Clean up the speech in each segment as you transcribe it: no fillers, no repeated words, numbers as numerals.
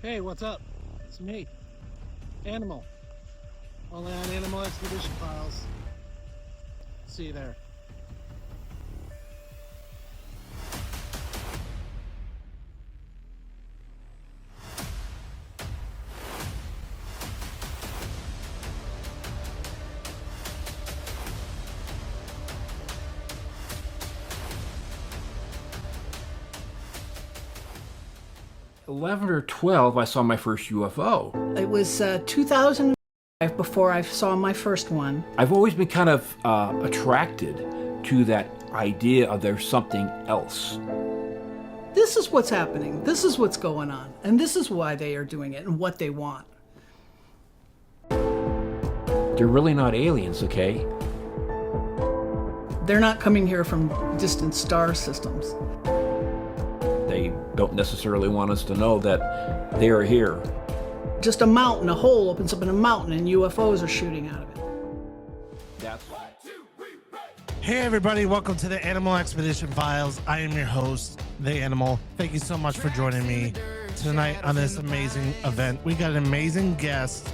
Hey, what's up? It's me, Animal. Only on Animal Expedition Files. See you there. '11 or 12, I saw my first UFO. It was 2005 before I saw my first one. I've always been kind of attracted to that idea of there's something else. This is what's happening. This is what's going on. And this is why they are doing it and what they want. They're really not aliens, okay? They're not coming here from distant star systems. They don't necessarily want us to know that they are here. Just a mountain, a hole opens up in a mountain and UFOs are shooting out of it. That's Hey everybody, welcome to the Animal Expedition Files. I am your host, The Animal. Thank you so much for joining me tonight on this amazing event. We got an amazing guest,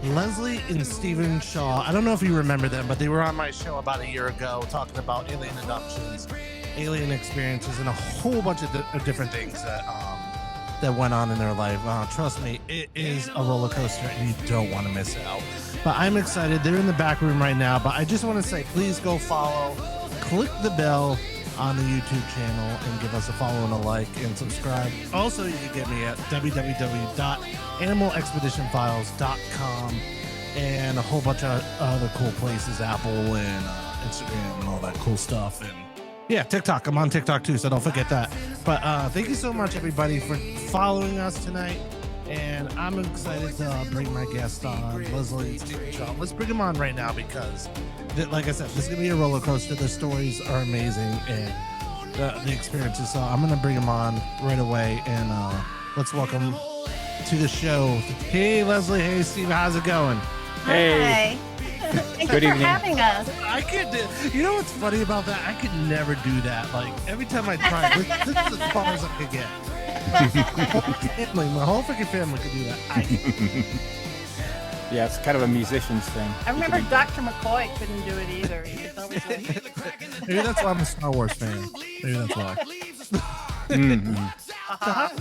Leslie and Stephen Shaw. I don't know if you remember them, but they were on my show about a year ago talking about alien abductions, alien experiences, and a whole bunch of different things that went on in their life. Trust me, it is a roller coaster and you don't want to miss it out. But I'm excited. They're in the back room right now, but I just want to say, please go follow, click the bell on the YouTube channel and give us a follow and a like and subscribe. Also, you can get me at www.animalexpeditionfiles.com and a whole bunch of other cool places, Apple and Instagram and all that cool stuff. And yeah, TikTok. I'm on TikTok too, so don't forget that. But thank you so much, everybody, for following us tonight. And I'm excited to bring my guest on, Leslie and Stephen Shaw. Let's bring them on right now because, like I said, this is going to be a roller coaster. The stories are amazing and the experiences. So I'm going to bring them on right away. And let's welcome to the show. Hey, Leslie. Hey, Steve. How's it going? Hey. Thank Good you for evening. having us. I could do, you know what's funny about that? I could never do that. Like every time I try, this is as far as I could get. My whole freaking family could do that. Yeah, it's kind of a musician's thing. I remember Dr. McCoy couldn't do it either. He was always like, Maybe that's why I'm a Star Wars fan. Maybe that's why.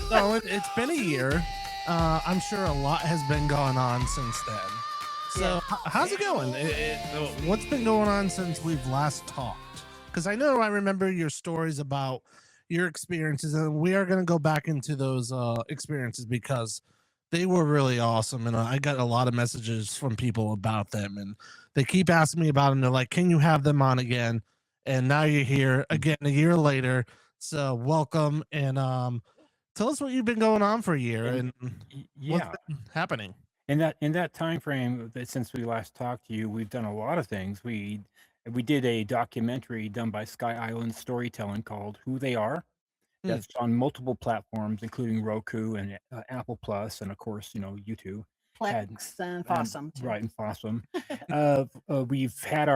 So it's been a year. I'm sure a lot has been going on since then. So how's it going? What's been going on since we've last talked? Because I remember your stories about your experiences, and we are going to go back into those experiences because they were really awesome. And I got a lot of messages from people about them, and they keep asking me about them. They're like, can you have them on again? And now you're here again a year later. So welcome, and tell us what you've been going on for a year and Yeah, what's been happening. in that time frame that since we last talked to you, we've done a lot of things. We did a documentary done by Sky Island Storytelling called "Who They Are." That's on multiple platforms, including Roku and Apple Plus, and of course, YouTube. Plex and Fossum, too. Right, and Fossum. We've had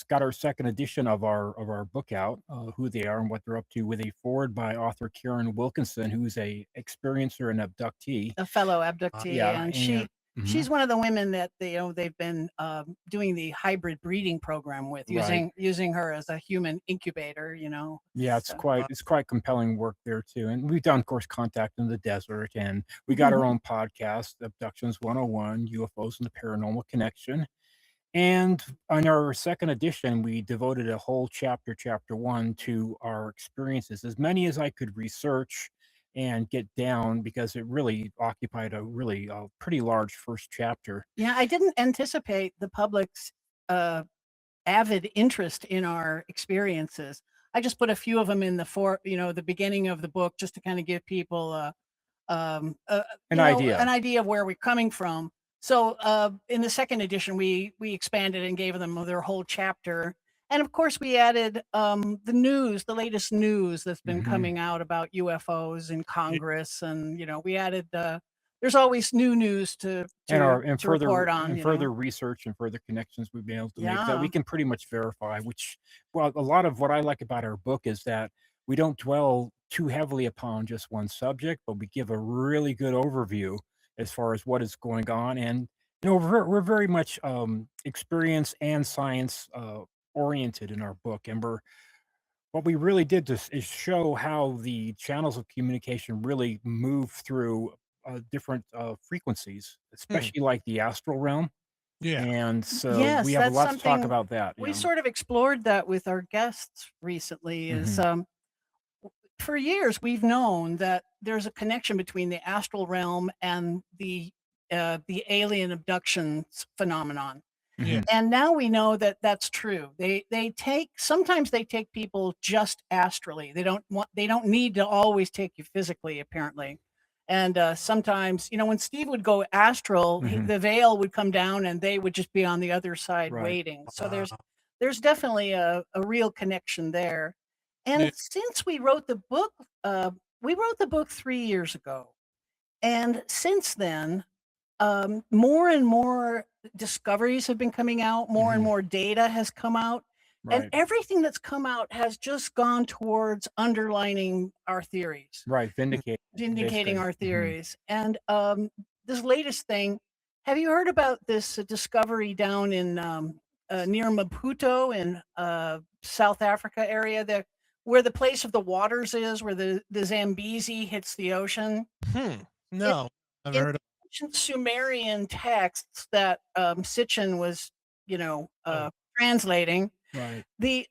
got our second edition of our book out, Who They Are and What They're Up To, with a foreword by author Karen Wilkinson, who's a experiencer and abductee. A fellow abductee. And she's one of the women that they've been doing the hybrid breeding program with, using her as a human incubator. Yeah, it's quite compelling work there too. And we've done, of course, Contact in the Desert, and we got our own podcast, Abductions 101, UFOs and the Paranormal Connection. And on our second edition, we devoted a whole chapter 1, to our experiences, as many as I could research and get down, because it really occupied a pretty large first chapter. Yeah, I didn't anticipate the public's avid interest in our experiences. I just put a few of them in the beginning of the book, just to kind of give people an idea of where we're coming from. So in the second edition, we expanded and gave them their whole chapter. And of course, we added the latest news that's been coming out about UFOs in Congress. And, we added there's always new news to report on. And further research and further connections we've been able to make that we can pretty much verify, a lot of what I like about our book is that we don't dwell too heavily upon just one subject, but we give a really good overview as far as what is going on. And we're very much experience and science oriented in our book, and what we really did is show how the channels of communication really move through different frequencies, Hmm. especially like the astral realm. Yeah. And so we Yes, have a that's lot to talk something about that. we sort of explored that with our guests recently. Is Hmm. For years we've known that there's a connection between the astral realm and the alien abductions phenomenon. Yeah. Hmm. And now we know that that's true. They take sometimes they take people just astrally. They don't need to always take you physically, apparently. And sometimes, when Steve would go astral, Hmm. the veil would come down and they would just be on the other side Right. waiting. So Uh, there's definitely a real connection there. yeah. And since we wrote the book 3 years ago. And since then, more and more discoveries have been coming out, more and Hmm. more data has come out, and Right. everything that's come out has just gone towards underlining our theories, Right. Vindicate, vindicating basically. our Hmm. theories. And this latest thing, have you heard about this discovery down in near Maputo in South Africa area there, where the place of the waters is, where the Zambezi hits the ocean? Hmm. In No, never in heard of. ancient Sumerian texts that, Sitchin was, Oh, translating, Right. they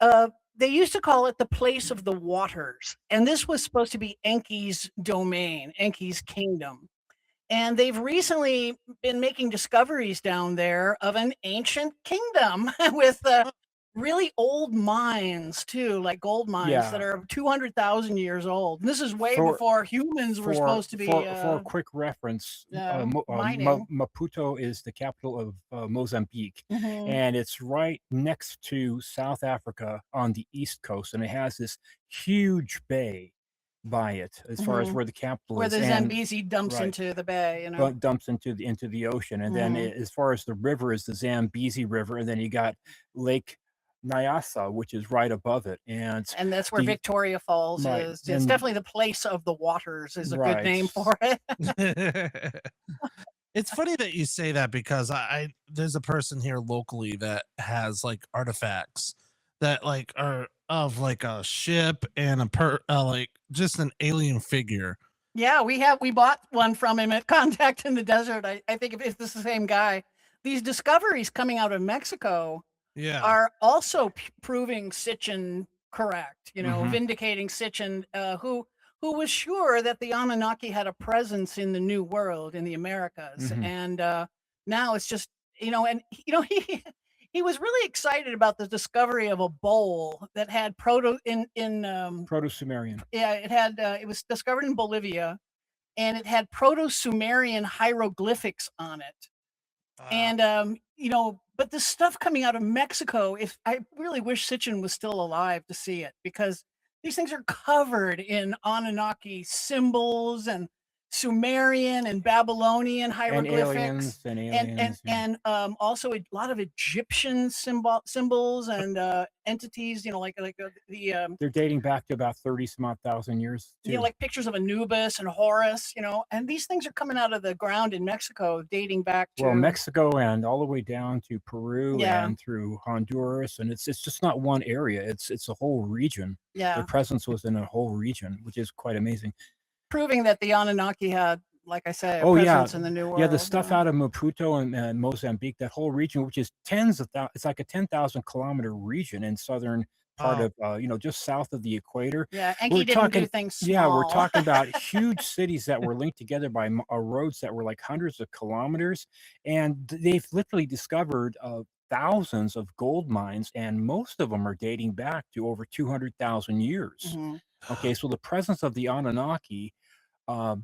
used to call it the place of the waters, and this was supposed to be Enki's domain, Enki's kingdom. And they've recently been making discoveries down there of an ancient kingdom with really old mines too, like gold mines that Yeah. are 200,000 years old. And this is way For before humans were for supposed to be for quick reference, mining. Maputo is the capital of Mozambique, Hmm. and it's right next to South Africa on the east coast, and it has this huge bay by it as far as Hmm. where the capital Where is. the And Zambezi dumps right, into the bay, but dumps into the ocean, and then Hmm. as far as the river is the Zambezi River, and then you got Lake Nyasa, which is right above it, and And that's where the Victoria Falls right is. It's and definitely the place of the waters is a good right. name for it. It's funny that you say that because there's a person here locally that has like artifacts that like are of like a ship and like just an alien figure. Yeah, we bought one from him at Contact in the Desert. I think if it's the same guy. These discoveries coming out of Mexico Yeah. are also proving Sitchin correct, Hmm. vindicating Sitchin, who was sure that the Anunnaki had a presence in the New World in the Americas, Hmm. and now it's just and he was really excited about the discovery of a bowl that had proto in Proto-Sumerian. yeah, it was discovered in Bolivia, and it had Proto-Sumerian hieroglyphics on it. Uh, And, but the stuff coming out of Mexico, if I really wish Sitchin was still alive to see it, because these things are covered in Anunnaki symbols and Sumerian and Babylonian And hieroglyphics, aliens and and aliens, yeah. also a lot of Egyptian symbols and entities, They're dating back to about 30 some odd thousand years too. like pictures of Anubis and Horus, and these things are coming out of the ground in Mexico, dating back Well, to Mexico and all the way down to Peru yeah, and through Honduras, and it's just not one area. It's a whole region. Their yeah. presence was in a whole region, which is quite amazing. Proving that the Anunnaki had, like I say, a Oh yeah, presence in the New yeah. The World. stuff out of Maputo and Mozambique, that whole region, which is tens of thousands, it's like a 10,000 kilometer region in southern part oh, of just south of the equator. Yeah, We're Enki didn't do talking, things yeah, we're small. talking about huge cities that were linked together by roads that were like hundreds of kilometers, and they've literally discovered thousands of gold mines, and most of them are dating back to over 200,000 years. Mhm. Okay, so the presence of the Anunnaki,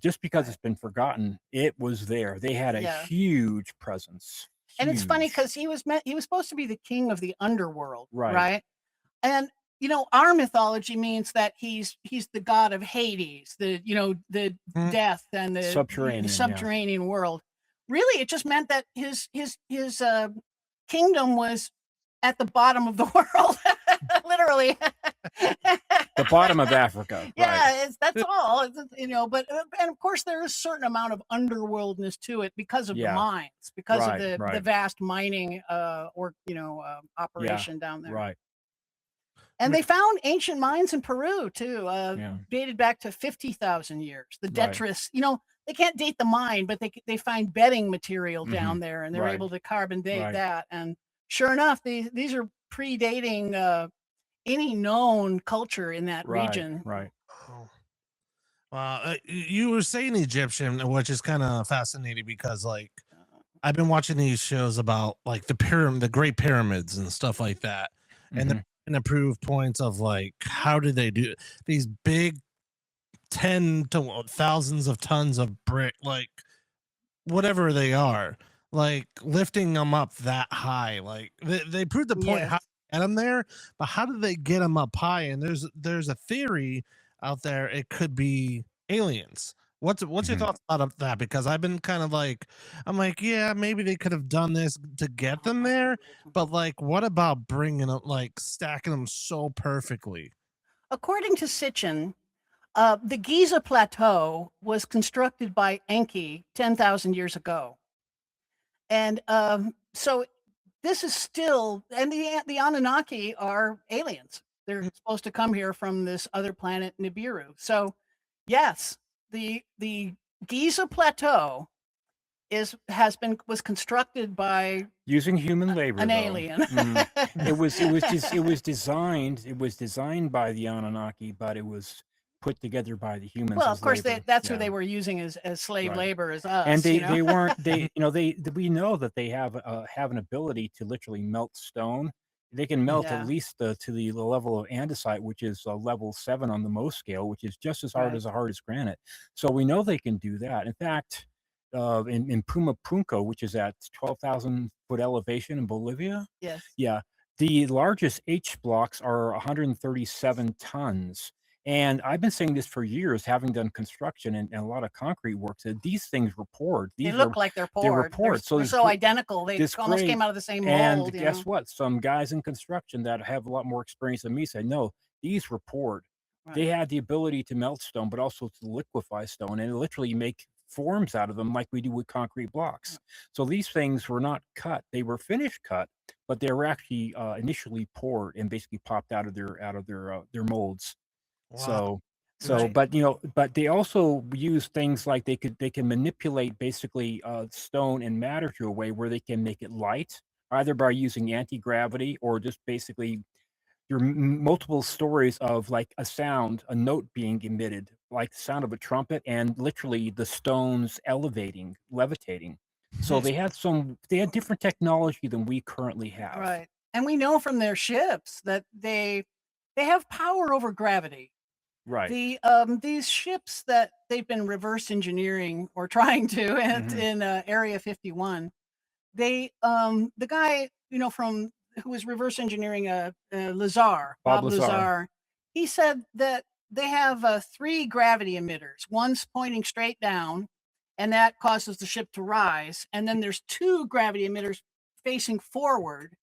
just because Right. it's been forgotten, it was there. They had a Yeah. huge presence. And it's funny Huge. because he was supposed to be the king of the underworld, Right. right? And our mythology means that he's the god of Hades, the mm, death and the Subterranean, yeah. subterranean world. Really, it just meant that his kingdom was at the bottom of the world, literally. The bottom of Africa. Right. Yeah, that's all. But and of course there is a certain amount of underworldness to it because of the Yeah. mines, because of Right. the Right. vast mining Yeah. operation down there. Right. And they found ancient mines in Peru too, Yeah. dated back to 50,000 years. The Right. detritus, they can't date the mine, but they find bedding material down Mhm. there, and they're Right. able to carbon date Right. that. And sure enough, these are predating any known culture in that Right. region. Right. Oh. You were saying Egyptian, which is kind of fascinating because, like, I've been watching these shows about like the Great Pyramids and stuff like that, and Mhm. the proof points of like how did they do these big 10 to thousands of tons of brick, like whatever they are, like lifting them up that high. Like they proved the point how Yes. to get them there, but how did they get them up high? And there's a theory out there it could be aliens. What's your Mhm. thoughts about that? Because I've been kind of like, I'm like, yeah, maybe they could have done this to get them there, but like, what about bringing them, like stacking them so perfectly? According to Sitchin, the Giza Plateau was constructed by Enki 10,000 years ago. And so this is still, and the Anunnaki are aliens. They're supposed to come here from this other planet, Nibiru. So yes, the Giza Plateau was constructed by Using human labor, an though. alien. It was designed by the Anunnaki, but it was put together by the humans Well, as of course, labor. that's who Yeah. they were using as slave Right. labor as And us. they weren't we know that they have an ability to literally melt stone. They can melt Yeah. at least to the level of andesite, which is level 7 on the Mohs scale, which is just as hard Right. as the hardest granite. So we know they can do that. In fact, in Puma Punco, which is at 12,000 foot elevation in Bolivia, Yes. yeah, the largest H blocks are 137 tons. And I've been saying this for years, having done construction and a lot of concrete work, that these things were poured. They These look like they're poured. poured. So They're this so identical. They this almost great came out of the same and mold. guess what? Some guys in construction that have a lot more experience than me said, no, these were poured. They Right. had the ability to melt stone, but also to liquefy stone and literally make forms out of them like we do with concrete blocks. So these things were not cut; they were finished cut, but they were actually initially poured and basically popped out of their molds. Wow. So, Right. but they also use things like they can manipulate basically stone and matter to a way where they can make it light, either by using anti-gravity or just basically there are multiple stories of like a note being emitted, like the sound of a trumpet, and literally the stones elevating, levitating. So they had different technology than we currently have. Right. And we know from their ships that they have power over gravity. Right. These ships that they've been reverse engineering or trying to in Area 51, the guy from who was reverse engineering Lazar, Bob Bob Lazar. Lazar, he said that they have 3 gravity emitters. One's pointing straight down, and that causes the ship to rise. And then there's 2 gravity emitters facing forward,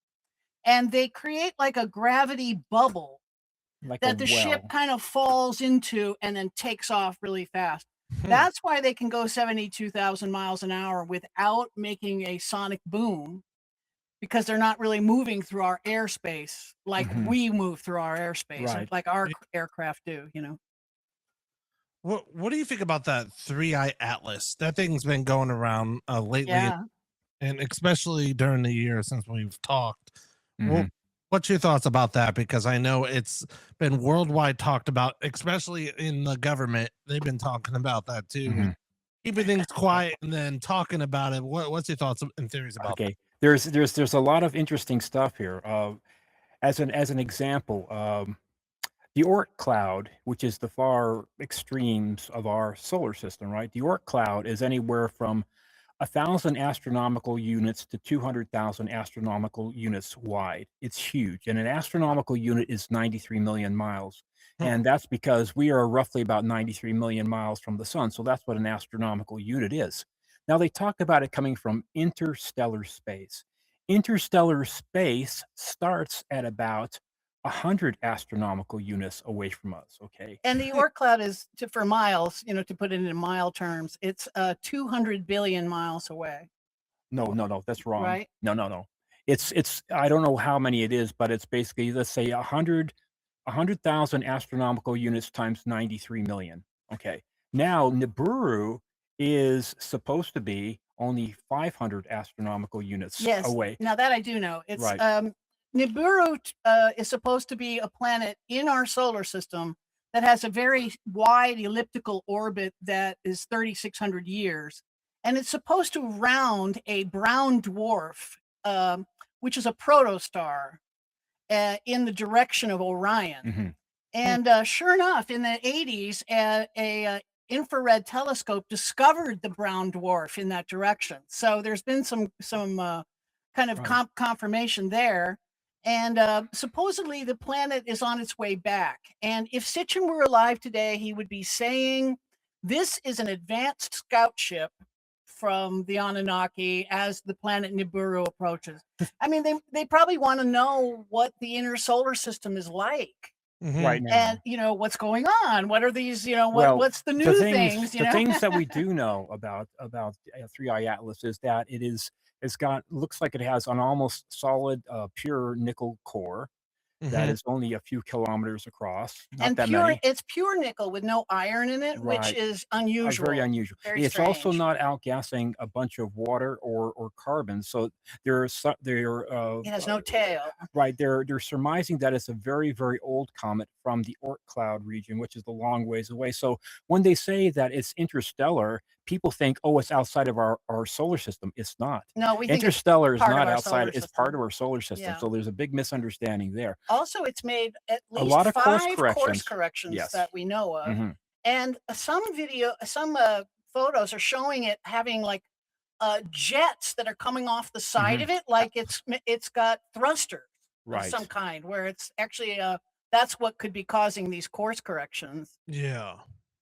and they create like a gravity bubble Like that a the ship well. kind of falls into and then takes off really fast. That's why they can go 72,000 miles an hour without making a sonic boom, because they're not really moving through our airspace like Mhm. we move through our airspace, Right. like our aircraft do. What do you think about that 3-eye atlas? That thing's been going around lately, Yeah. and especially during the year since we've talked. Mhm. What's your thoughts about that? Because I know it's been worldwide talked about, especially in the government. They've been talking about that too, Mhm. keeping things quiet and then talking about it. What's your thoughts and theories about that? Okay. There's a lot of interesting stuff here. As an example, the Oort cloud, which is the far extremes of our solar system, right? The Oort cloud is anywhere from 1,000 astronomical units to 200,000 astronomical units wide. It's huge. And an astronomical unit is 93 million miles. And that's because we are roughly about 93 million miles from the sun. So that's what an astronomical unit is. Now, they talk about it coming from interstellar space. interstellar space starts at about 100 astronomical units away from us. Okay. And the Oort cloud is for miles, to put it in mile terms, it's 200 billion miles away, No, that's wrong. right? No. It's I don't know how many it is, but it's basically, let's say, 100,000 astronomical units times 93 million. Okay. Now Nibiru is supposed to be only 500 astronomical units Yes. away. Now that I do know. It's Right. Nibiru is supposed to be a planet in our solar system that has a very wide elliptical orbit that is 3,600 years, and it's supposed to round a brown dwarf, which is a protostar, in the direction of Orion. Mhm. And sure enough, in the 80s, a infrared telescope discovered the brown dwarf in that direction. So there's been some kind of Right. confirmation there. And supposedly the planet is on its way back. And if Sitchin were alive today, he would be saying, "This is an advanced scout ship from the Anunnaki as the planet Nibiru approaches." I mean, they probably want to know what the inner solar system is like, Right and now. what's going on. What are these? Well, What's the the new things things? the things that we do know about Three Eye Atlas is that it's got looks like it has an almost solid pure nickel core that Mhm. is only a few kilometers across, not And that many. it's pure nickel with no iron in it, which Right. is Very unusual, unusual. very It's also strange. not outgassing a bunch of water or carbon. So they're It has no tail. right. They're surmising that it's a very, very old comet from the Oort cloud region, which is a long ways away. So when they say that it's interstellar, people think, oh, it's outside of our solar system. It's not. No, we think it's Interstellar is part of not our outside, solar it's part system. of our solar system. Yeah. So there's a big misunderstanding there. Also, it's made at A least lot of course 5 course corrections. corrections Yes. that we know of. Mhm. And some photos are showing it having like jets that are coming off the side Mhm. of it, like it's got thrusters of some Right. kind, where it's actually that's what could be causing these course corrections. Yeah.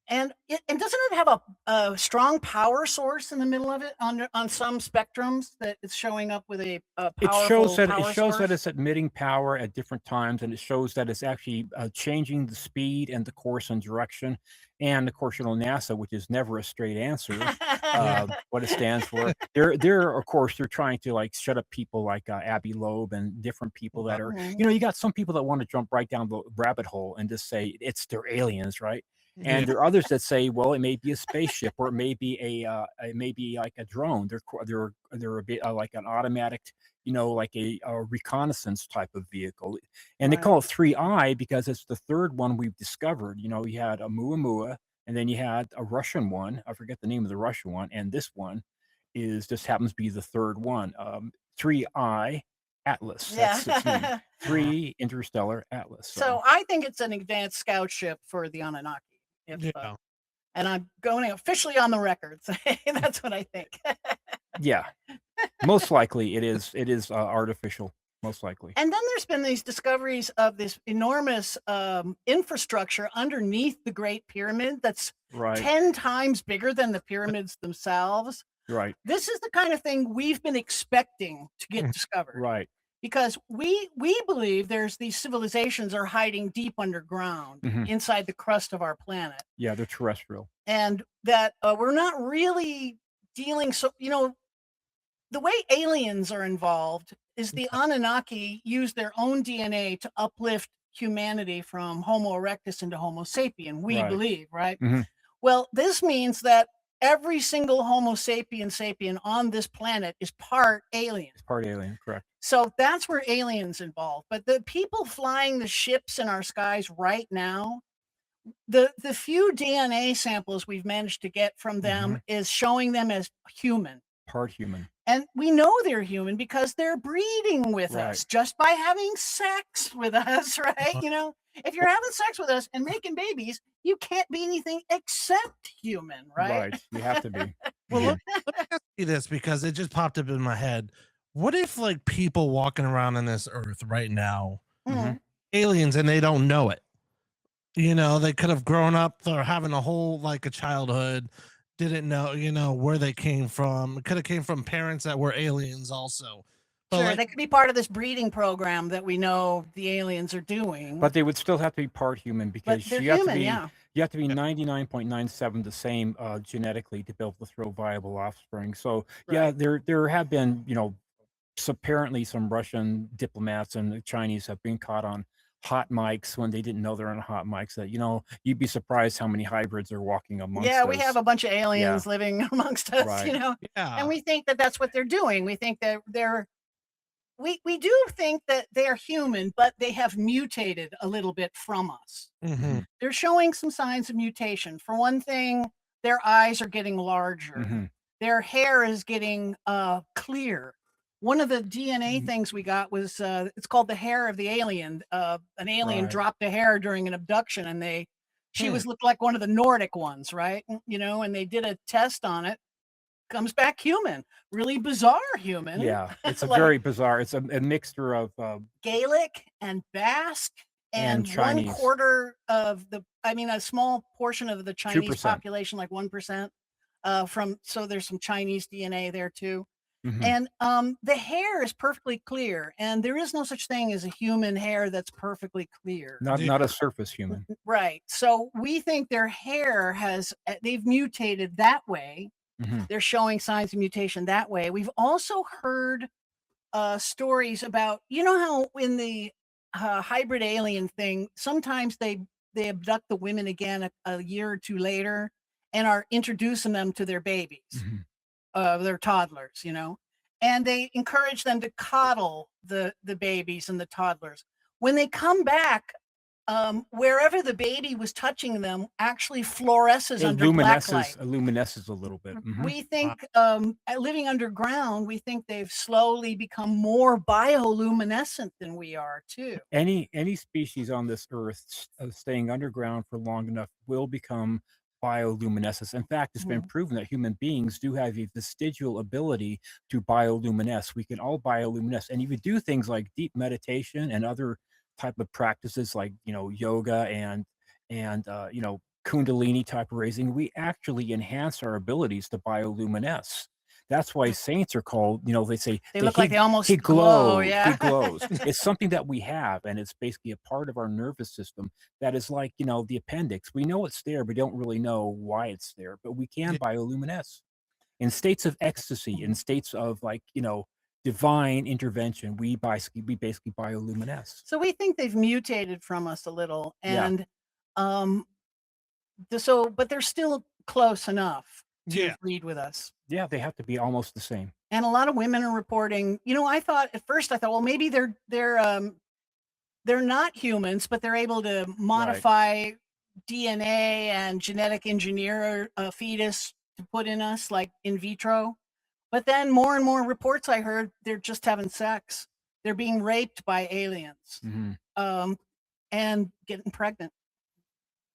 And doesn't it have a strong power source in the middle of it on some spectrums that it's showing up with a powerful It power shows that source? it's emitting power at different times, and it shows that it's actually changing the speed and the course and direction. And of course, NASA, which is never a straight answer, Yeah. what it stands for. They're of course they're trying to like shut up people like Abby Loeb and different people that are, Mhm. you got some people that want to jump right down the rabbit hole and just say they're aliens, right? Yeah. And there are others that say, well, it may be a spaceship, or it may be it may be like a drone. They're a bit like an automatic, like a reconnaissance type of vehicle. And they Right. call it 3I because it's the third one we've discovered. You had a Muamua, and then you had a Russian one. I forget the name of the Russian one, and this one is just happens to be the third one. 3I Atlas. That's its name. Yeah. 3 Interstellar Atlas. So I think it's an advanced scout ship for the Anunnaki. If Yeah. and I'm going officially on the record saying that's what I think. Yeah, most likely it is artificial, most likely. And then there's been these discoveries of this enormous infrastructure underneath the Great Pyramid that's Right, 10 times bigger than the pyramids themselves. right, This is the kind of thing we've been expecting to get discovered, right. because we believe there's these civilizations are hiding deep underground Mhm. inside the crust of our planet, Yeah, they're terrestrial. and that we're not really dealing. So the way aliens are involved is the Anunnaki use their own DNA to uplift humanity from Homo erectus into Homo sapien, we Right. believe, right? Mhm. Well, this means that every single Homo sapien on this planet is part alien. It's part alien, correct. So that's where aliens involved. But the people flying the ships in our skies right now, the few DNA samples we've managed to get from them is showing them as human. Part human. And we know they're human because they're breeding with Right. us just by having sex with us, right? If you're having sex with us and making babies, you can't be anything except human, right? Right, you have to be. Well, Mhm. let me ask you this because it just popped up in my head. What if like people walking around on this earth right now, Mhm. aliens, and they don't know it? They could have grown up or having a whole like a childhood, didn't know, where they came from. It could have came from parents that were aliens also. But Sure, like, they could be part of this breeding program that we know the aliens are doing. But they would still have to be part human But because they're you have to human, be yeah. 99.97 the same genetically to be able to throw viable offspring. So yeah, Right. there have been apparently some Russian diplomats and the Chinese have been caught on hot mics when they didn't know they're on hot mics. That you'd be surprised how many hybrids are walking amongst Yeah, we have us. a bunch of Yeah, aliens living amongst us, right. and yeah. we think that that's what they're doing. We think that we do think that they're human, but they have mutated a little bit from us. Mm-hmm. They're showing some signs of mutation. For one thing, their eyes are getting larger. hmm Their hair is getting clear. One of the DNA Mm, things we got was it's called the hair of the alien. An alien Right. dropped a hair during an abduction, and she Hmm. looked like one of the Nordic ones, right? And they did a test on it. Comes back human, really bizarre human, Yeah, it's a like very bizarre. It's a mixture of Gaelic and Basque, and and one Chinese, quarter of a small portion of the Chinese 2%. population, like 1%, so there's some Chinese DNA there too. hmm And the hair is perfectly clear, and there is no such thing as a human hair that's perfectly clear. Not a surface human. Right. So we think their hair they've mutated that way. hmm They're showing signs of mutation that way. We've also heard stories about, how in the hybrid alien thing, sometimes they abduct the women again a year or two later and are introducing them to their babies, hmm their toddlers, and they encourage them to coddle the babies and the toddlers. When they come back, wherever the baby was touching them actually fluoresces under black light. Illuminesces a little bit. We Wow. think living underground, we think they've slowly become more bioluminescent than we are too. Any species on this earth staying underground for long enough will become bioluminescence. In fact, it's been Mhm. proven that human beings do have a vestigial ability to bioluminesce. We can all bioluminesce, and if you do things like deep meditation and other type of practices like yoga and kundalini type of raising, we actually enhance our abilities to bioluminesce. That's why saints are called, they say They that look like they he almost glow. he Yeah. glows. It's something that we have, and it's basically a part of our nervous system that is like, the appendix. We know it's there, but don't really know why it's there, but we can Yeah. bioluminesce. In states of ecstasy, in states of like, divine intervention, we basically bioluminesce. So we think they've mutated from us a little, Yeah. and um, but they're still close enough to Yeah. breed with us. Yeah, they have to be almost the same. And a lot of women are reporting. I thought at first, well, maybe they're not humans, but they're able to Right. modify DNA and genetic engineer a fetus to put in us, like in vitro. But then more and more reports I heard, they're just having sex. They're being raped by aliens, hmm and getting pregnant.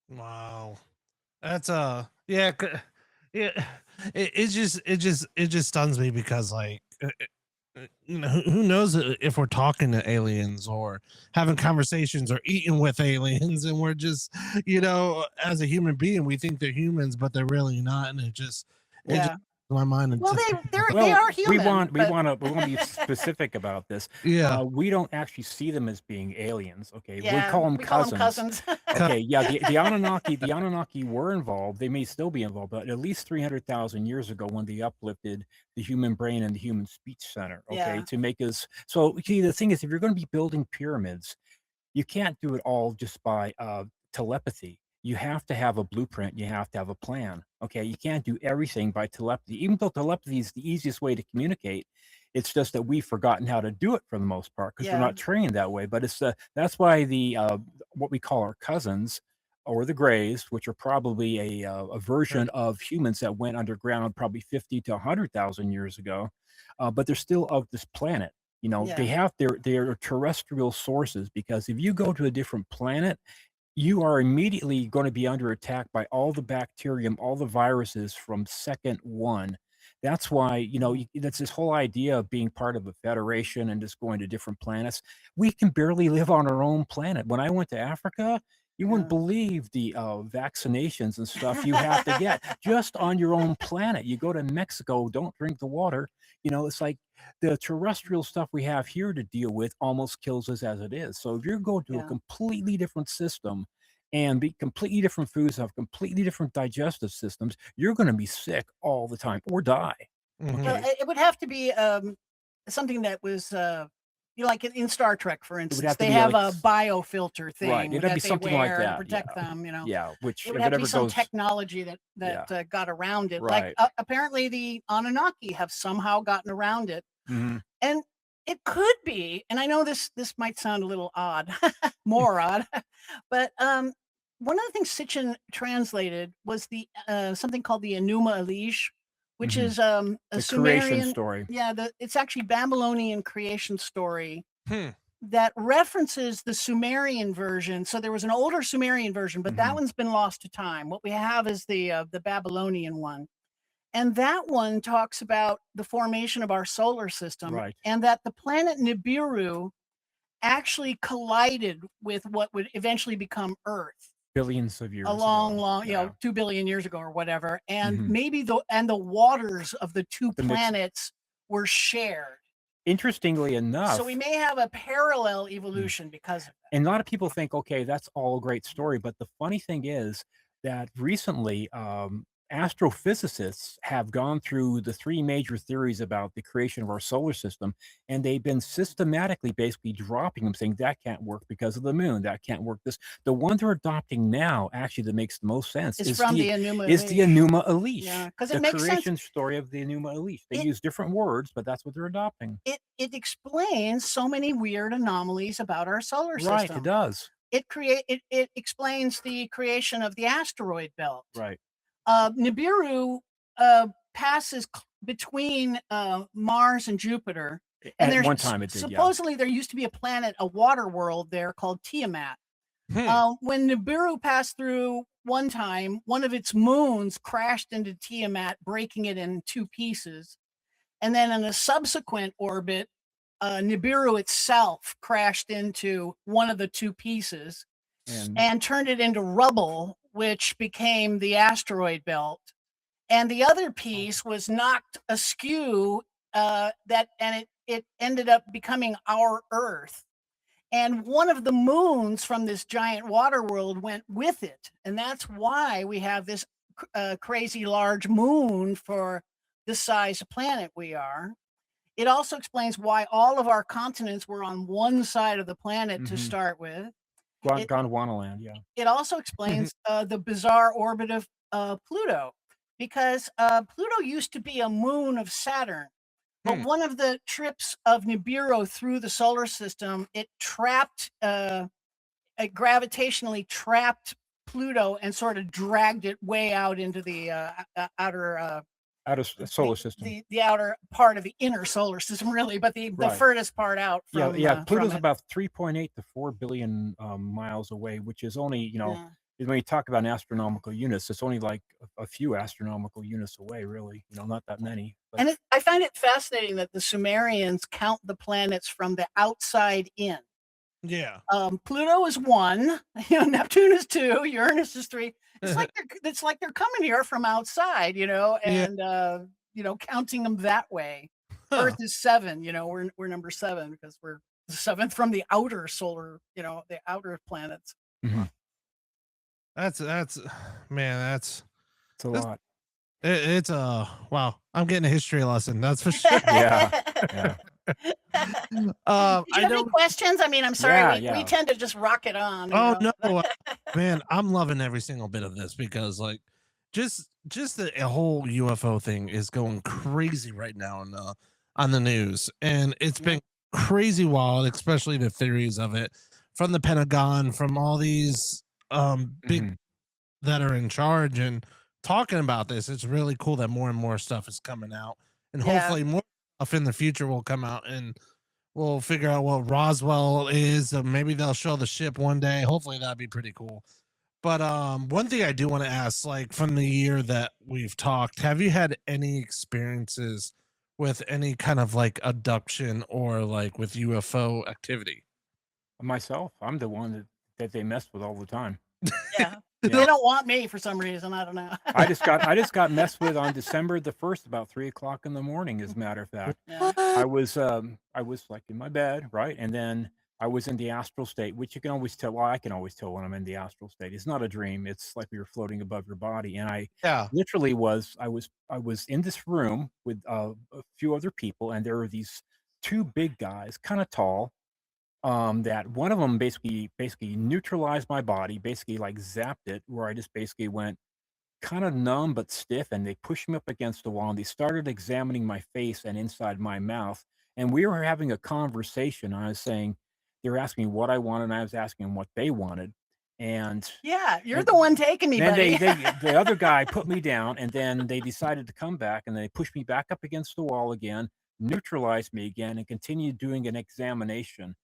Wow. That's yeah, yeah. It just stuns me because like who knows if we're talking to aliens or having conversations or eating with aliens and we're just as a human being we think they're humans but they're really not, and it just Yeah. my mind and Well, just they Well, are we human. want we but want to we want to be specific about this. yeah. We don't actually see them as being aliens. Okay, we yeah, call them we call them cousins. cousins. Okay, yeah, the Anunnaki were involved. They may still be involved, but at least 300,000 years ago, when they uplifted the human brain and the human speech center, okay, Yeah. to make us. So, see, the thing is, if you're going to be building pyramids, you can't do it all just by telepathy. You have to have a blueprint. You have to have a plan. Okay, you can't do everything by telepathy. Even though telepathy is the easiest way to communicate, it's just that we've forgotten how to do it for the most part because we're Yeah. not trained that way. But that's why the what we call our cousins or the Greys, which are probably a version of humans that went underground probably 50 to 100,000 years ago, but they're still of this planet. They Yeah. have their terrestrial sources, because if you go to a different planet, you are immediately going to be under attack by all the bacterium, all the viruses from second one. That's why, that's this whole idea of being part of a federation and just going to different planets. We can barely live on our own planet. When I went to Africa, you wouldn't Yeah. believe the vaccinations and stuff you have to get just on your own planet. You go to Mexico, don't drink the water. It's like the terrestrial stuff we have here to deal with almost kills us as it is. So if you're going to a Yeah. completely different system and be completely different foods, have completely different digestive systems, you're going to be sick all the time or die. Mhm. Well, Okay. it would have to be something that was like in Star Trek, for It would instance, have to they be have like a biofilter right. thing It'd have to be that they something like wear to that. protect Yeah. them. Yeah. Which It would if have it to be ever some goes, technology that yeah. got around it. Like Right. apparently the Anunnaki have somehow gotten around it, Hmm. and it could be. And I know this might sound a little odd, more odd, but one of the things Sitchin translated was the something called the Enuma Elish, which Hmm. is a The creation Sumerian. story. Yeah, it's actually Babylonian creation story Hmm. that references the Sumerian version. So there was an older Sumerian version, but that Hmm. one's been lost to time. What we have is the Babylonian one. And that one talks about the formation of our solar system Right. and that the planet Nibiru actually collided with what would eventually become Earth Billions of a years long, ago. long, Yeah. 2 billion years ago or whatever. And Hmm. maybe the waters of the two The mix. planets were shared. Interestingly So we enough, may have a parallel mm, evolution because of that. and a lot of people think, okay, that's all a great story. But the funny thing is that recently, astrophysicists have gone through the three major theories about the creation of our solar system, and they've been systematically basically dropping them, saying that can't work because of the moon, that can't work. The one they're adopting now, actually, that makes the most sense It's is from the the Enuma is the Elish. Enuma Elish, Yeah, because it the makes sense. creation story of the Enuma Elish. They It use different words, but that's what they're adopting. it explains so many weird anomalies about our solar Right, it system. does. It explains the creation of the asteroid belt. Right. Nibiru passes between Mars and Jupiter, and At there's one time it did, yeah. supposedly there used to be a planet, a water world there called Tiamat. Hmm. When Nibiru passed through one time, one of its moons crashed into Tiamat, breaking it in two pieces. And then in a subsequent orbit, Nibiru itself crashed into one of the two pieces And and turned it into rubble, which became the asteroid belt. And the other piece was knocked askew, it ended up becoming our Earth. And one of the moons from this giant water world went with it. And that's why we have this crazy large moon for the size of planet we are. It also explains why all of our continents were on one side of the planet to Mhm. start with. It, Gondwana land, yeah. it also explains the bizarre orbit of Pluto, because Pluto used to be a moon of Saturn. But Hmm. one of the trips of Nibiru through the solar system, it gravitationally trapped Pluto and sort of dragged it way out into the outer Out of solar system. the outer part of the inner solar system, really, but the Right. furthest part out Yeah, from yeah. Pluto's from it. about 3.8 to 4 billion miles away, which is only, Yeah. when you talk about astronomical units, it's only like a few astronomical units away, really. Not that many. But And I find it fascinating that the Sumerians count the planets from the outside in. Yeah. Pluto is 1, Neptune is 2, Uranus is 3. It's like they're coming here from outside, Yeah. and counting them that way. Huh. Earth is 7, we're number 7 because we're the 7th from the outer solar, the outer planets. Mhm. That's man, that's It's a That's- lot. it's a wow. I'm getting a history lesson. That's for sure. Yeah. Yeah. Did you have any questions? I mean, I'm sorry, Yeah, we yeah. tend to just rock it on. Oh no, man, I'm loving every single bit of this because like just the whole UFO thing is going crazy right now on the news, and it's been crazy wild, especially the theories of it from the Pentagon, from all these big Mhm. that are in charge and talking about this. It's really cool that more and more stuff is coming out, and Yeah. hopefully more stuff in the future will come out and we'll figure out what Roswell is. Maybe they'll show the ship one day. Hopefully that'd be pretty cool. But one thing I do want to ask, like from the year that we've talked, have you had any experiences with any kind of like abduction or like with UFO activity? Myself, I'm the one that they mess with all the time. Yeah. They Yeah. don't want me for some reason. I don't know. I just got messed with on December the 1st, about 3 o'clock in the morning, as a matter of fact. Yeah. I was like in my bed, right? And then I was in the astral state, which you can always tell. Well, I can always tell when I'm in the astral state. It's not a dream. It's like we were floating above your body. And I Yeah. literally I was in this room with a few other people, and there were these two big guys, kind of tall. That one of them basically neutralized my body, basically like zapped it, where I just basically went kind of numb but stiff, and they pushed me up against the wall and they started examining my face and inside my mouth. And we were having a conversation. I was saying, they were asking me what I wanted, and I was asking them what they wanted. And Yeah, you're and the one taking me, then buddy. the other guy put me down, and then they decided to come back, and they pushed me back up against the wall again, neutralized me again, and continued doing an examination.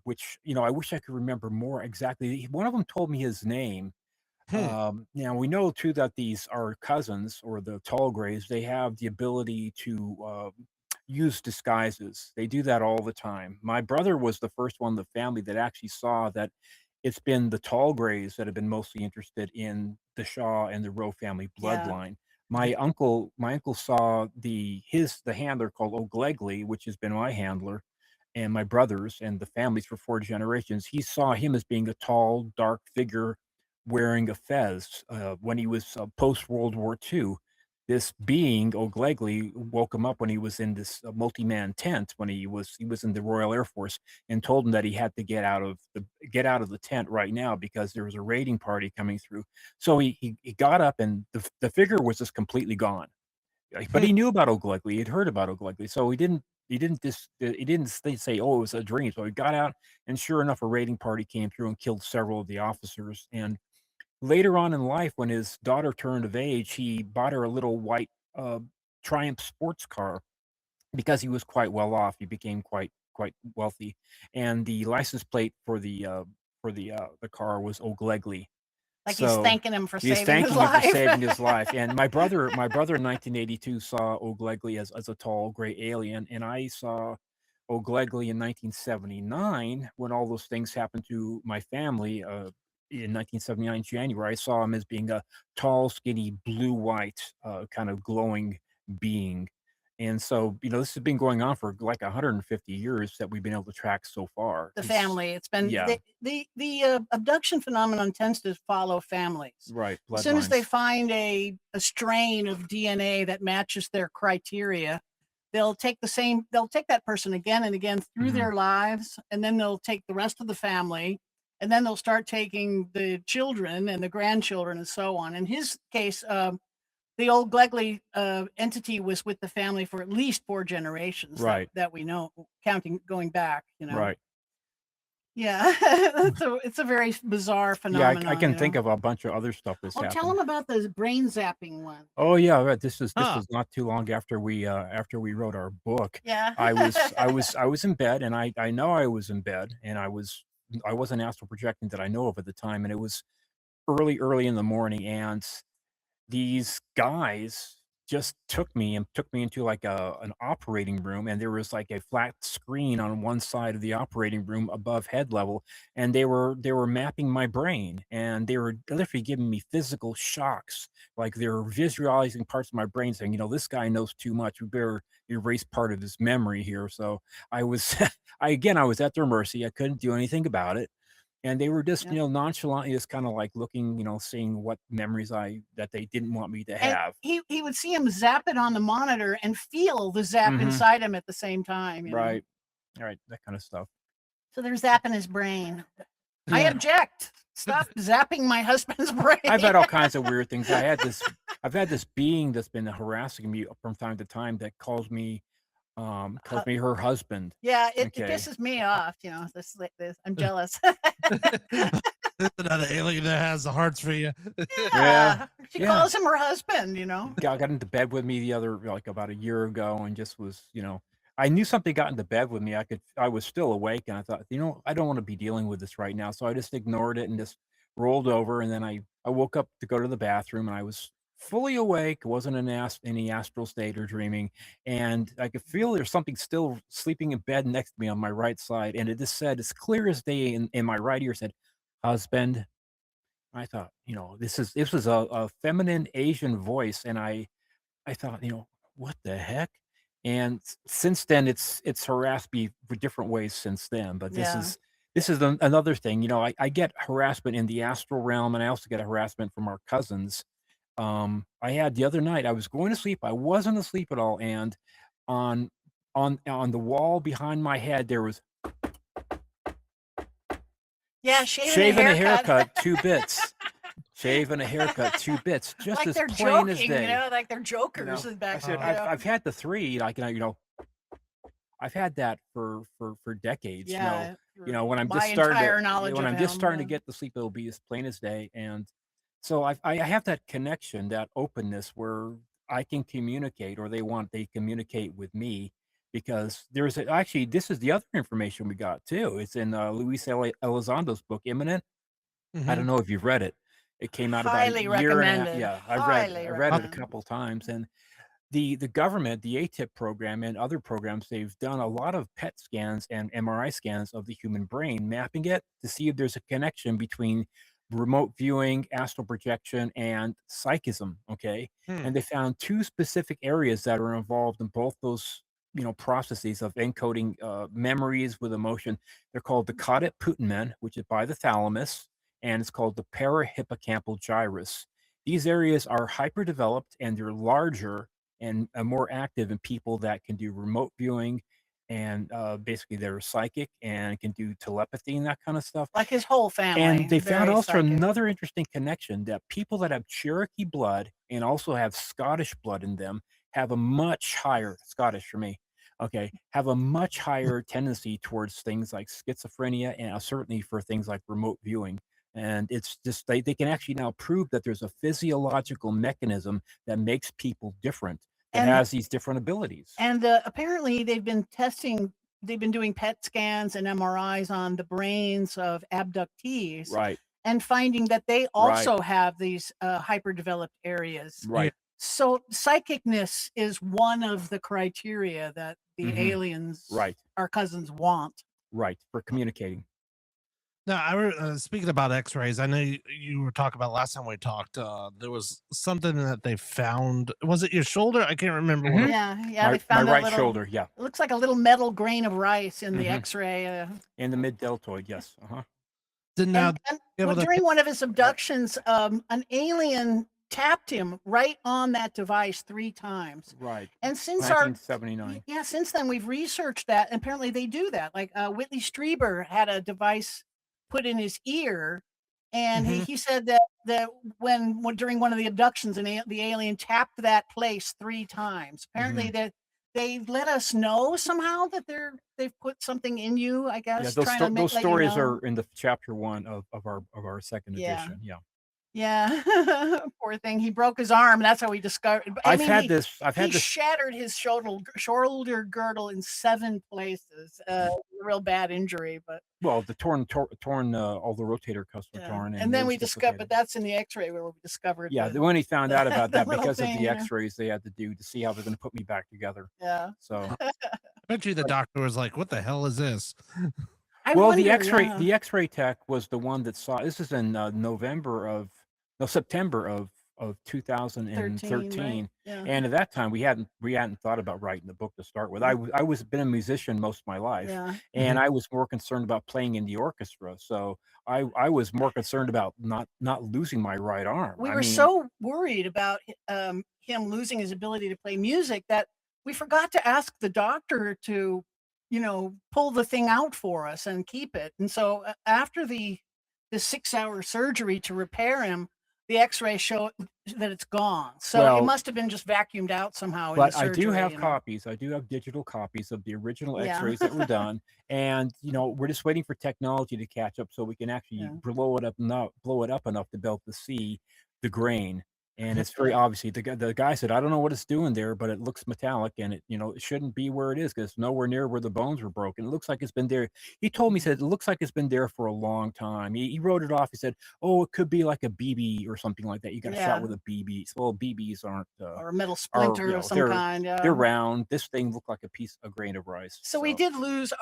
Which, I wish I could remember more exactly. One of them told me his name. Hmm. Now we know too that these are cousins, or the tall grays. They have the ability to use disguises. They do that all the time. My brother was the first one in the family that actually saw that it's been the tall grays that have been mostly interested in the Shaw and the Rowe family Yeah. bloodline. My uncle saw the handler called O'Glegley, which has been my handler, and my brothers and the families for 4 generations. He saw him as being a tall, dark figure wearing a fez when he was post World War II. This being O'Glegley woke him up when he was in this multi-man tent when he was in the Royal Air Force, and told him that he had to get out of the tent right now because there was a raiding party coming through. So he got up, and the figure was just completely gone. But he knew about O'Glegley. He'd heard about O'Glegley, so he didn't say, oh, it was a dream. So he got out, and sure enough, a raiding party came through and killed several of the officers. And later on in life, when his daughter turned of age, he bought her a little white uh, Triumph sports car because he was quite well off. He became quite wealthy, and the license plate for the car was O'Glegley. Like he's So thanking him for he's saving his thanking him for life. saving his life. And my brother in 1982 saw O'Glegley as a tall gray alien, and I saw O'Glegley in 1979 when all those things happened to my family. In 1979 January, I saw him as being a tall, skinny, blue-white, kind of glowing being. And so, this has been going on for like 150 years that we've been able to track so far. The family. It's been Yeah, the abduction phenomenon tends to follow families. right, As soon as they bloodlines. find a strain of DNA that matches their criteria, they'll take that person again and again through hmm their lives, and then they'll take the rest of the family, and then they'll start taking the children and the grandchildren and so on. In his case, the old Glegley entity was with the family for at least 4 generations Right, that we know, counting going back. right. Yeah, it's a very bizarre Yeah, I phenomenon. can think of a bunch of other stuff that's Oh, tell happened. them about the brain zapping one. Oh yeah, right. This Huh. was not too long after we wrote our book. Yeah. I was in bed, and I know I was in bed, and I wasn't astral projecting that I know of at the time, and it was early in the morning, and these guys just took me into like an operating room, and there was like a flat screen on one side of the operating room above head level, and they were mapping my brain, and they were literally giving me physical shocks, like they were visualizing parts of my brain, saying, this guy knows too much, we better erase part of his memory here. So I was I was at their mercy. I couldn't do anything about it, and they were just, Yeah. nonchalantly just kind of like looking, seeing what memories that they didn't want me to And have. he would see him zap it on the monitor and feel the zap hmm inside him at the same time. Right. Right. That kind of stuff. So they're zapping his brain. I Yeah. object. Stop zapping my husband's brain. I've had all kinds of weird things. I've had this being that's been harassing me from time to time that calls me her husband. Yeah, it Okay. pisses me off. This like this. I'm jealous. This is another alien that has the hearts for you. Yeah. Yeah, she Yeah. calls him her husband. Got into bed with me about a year ago, and just was, I knew something got into bed with me. I was still awake, and I thought, I don't want to be dealing with this right now. So I just ignored it and just rolled over. And then I woke up to go to the bathroom, and I was fully awake. Wasn't in any astral state or dreaming. And I could feel there's something still sleeping in bed next to me on my right side. And it just said, as clear as day in my right ear, said, husband. I thought, this was a feminine Asian voice, and I thought, what the heck? And since then, it's harassed me for different ways since then. But Yeah. this is another thing. I get harassment in the astral realm, and I also get harassment from our cousins. I had the other night. I was going to sleep. I wasn't asleep at all, and on on the wall behind my head there was Yeah, shaving a shaving a haircut. haircut 2 bits. Shaving a haircut 2 bits, just Like as they're plain as joking, day. like they're jokers I back said, then. I've had the three, like, I've had that for decades. Yeah, for When I'm my just starting entire to knowledge when of I'm just him. starting to Yeah. get to sleep, it'll be as plain as day. And so I have that connection, that openness where I can communicate, or they communicate with me, because actually, this is the other information we got too. It's in Luis Elizondo's book, Imminent. I Hmm. don't know if you've read it. It came out about a Highly year and a half. recommended. Yeah, Highly I read it a recommended. couple times. And the government, the ATIP program and other programs, they've done a lot of PET scans and MRI scans of the human brain, mapping it to see if there's a connection between remote viewing, astral projection, and psychism. Okay. Hmm. And they found two specific areas that are involved in both those, processes of encoding memories with emotion. They're called the caudate putamen, which is by the thalamus, and it's called the parahippocampal gyrus. These areas are hyperdeveloped, and they're larger and more active in people that can do remote viewing, and basically they're psychic and can do telepathy and that kind of stuff. Like his whole And family, they found very also psychic. another interesting connection, that people that have Cherokee blood and also have Scottish blood in them have a much higher, Scottish for me, okay, have a much higher tendency towards things like schizophrenia, and certainly for things like remote viewing. And it's just they can actually now prove that there's a physiological mechanism that makes people different, that And has these different abilities. apparently they've been doing PET scans and MRIs on the brains of abductees Right, and finding that they right, also have these hyperdeveloped areas. Yeah. right. So psychicness is one of the criteria that the Hmm. aliens, Right, our cousins, want. right. For communicating. Now, speaking about X-rays, I know you were talking about last time we talked. There was something that they found. Was it your shoulder? I can't remember what. Hmm. Yeah, they My found a right little, shoulder, yeah. it looks like a little metal grain of rice in the Hmm. X-ray. And the mid deltoid, yes. Uh-huh. Did now And be well, able to? during one of his abductions, an alien tapped him right on that device 3 times. Right. And since 1979. since then we've researched that, and apparently they do that. Like Whitley Strieber had a device put in his ear, and Mhm. he said that when during one of the abductions, the alien tapped that place 3 times. Apparently that they let us know somehow that they've put something in you, I Yeah, guess, trying to those let you stories know. are in the chapter 1 of our second Yeah. edition. Yeah. Yeah, poor thing. He broke his arm. That's how we discovered. I I've mean, had this he shattered his shoulder girdle in 7 places. Real bad injury, but well, the torn all the rotator cuffs were yeah. torn And and then ribs we discovered, but dislocated. that's in the X-ray where we discovered Yeah, the when he found out about the that, little because of thing. the Yeah. X-rays they had to do to see how they're going to put me back together. Yeah. So, I bet you the doctor was like, "What the hell is this?" I well, wonder. the X-ray tech was the one that saw. This is in September of 13, 2013, right? Yeah. and at that time we hadn't thought about writing the book to start with. I was been a musician most of my life, Yeah. and I was more concerned about playing in the orchestra. So I was more concerned about not losing my right arm. We I were mean, so worried about him losing his ability to play music that we forgot to ask the doctor to, pull the thing out for us and keep it. And so after the 6-hour surgery to repair him, the X-ray showed that it's gone. So it well, must have been just vacuumed out somehow in the but I do surgery. have copies. I do have digital copies of the original Yeah. X-rays that were done, and we're just waiting for technology to catch up so we can actually Yeah. blow it up enough to be able to see the grain. And it's very obviously the guy said, I don't know what it's doing there, but it looks metallic, and it shouldn't be where it is because it's nowhere near where the bones were broken. It looks like it's been there. He told me, he said, it looks like it's been there for a long time. He wrote it off. He said, oh, it could be like a BB or something like that. You got shot Yeah. with a BB. Well, BBs aren't. Or a metal splinter of some kind. They're Yeah. round. This thing looked like a grain of rice. So we did lose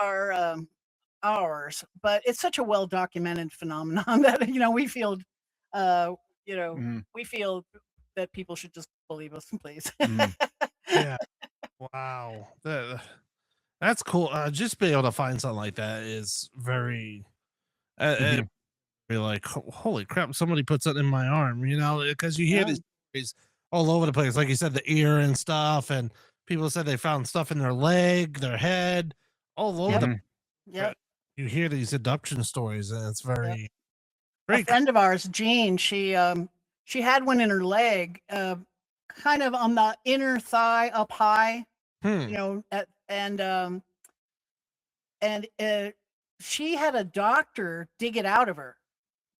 ours, but it's such a well documented phenomenon that we feel Mhm. we feel that people should just believe us, please. Mhm. Yeah. Wow. That's cool. Just being able to find something like that is very, Mhm. be like, Holy crap, somebody put something in my arm," because you hear Yeah. these stories all over the place. Like you said, the ear and stuff, and people said they found stuff in their leg, their head, all over Yep. the. Mhm. Yep. You hear these abduction stories, and it's Yep. very, A very. friend of ours, Jean, she had one in her leg, kind of on the inner thigh up high, Hmm. and she had a doctor dig it out of her.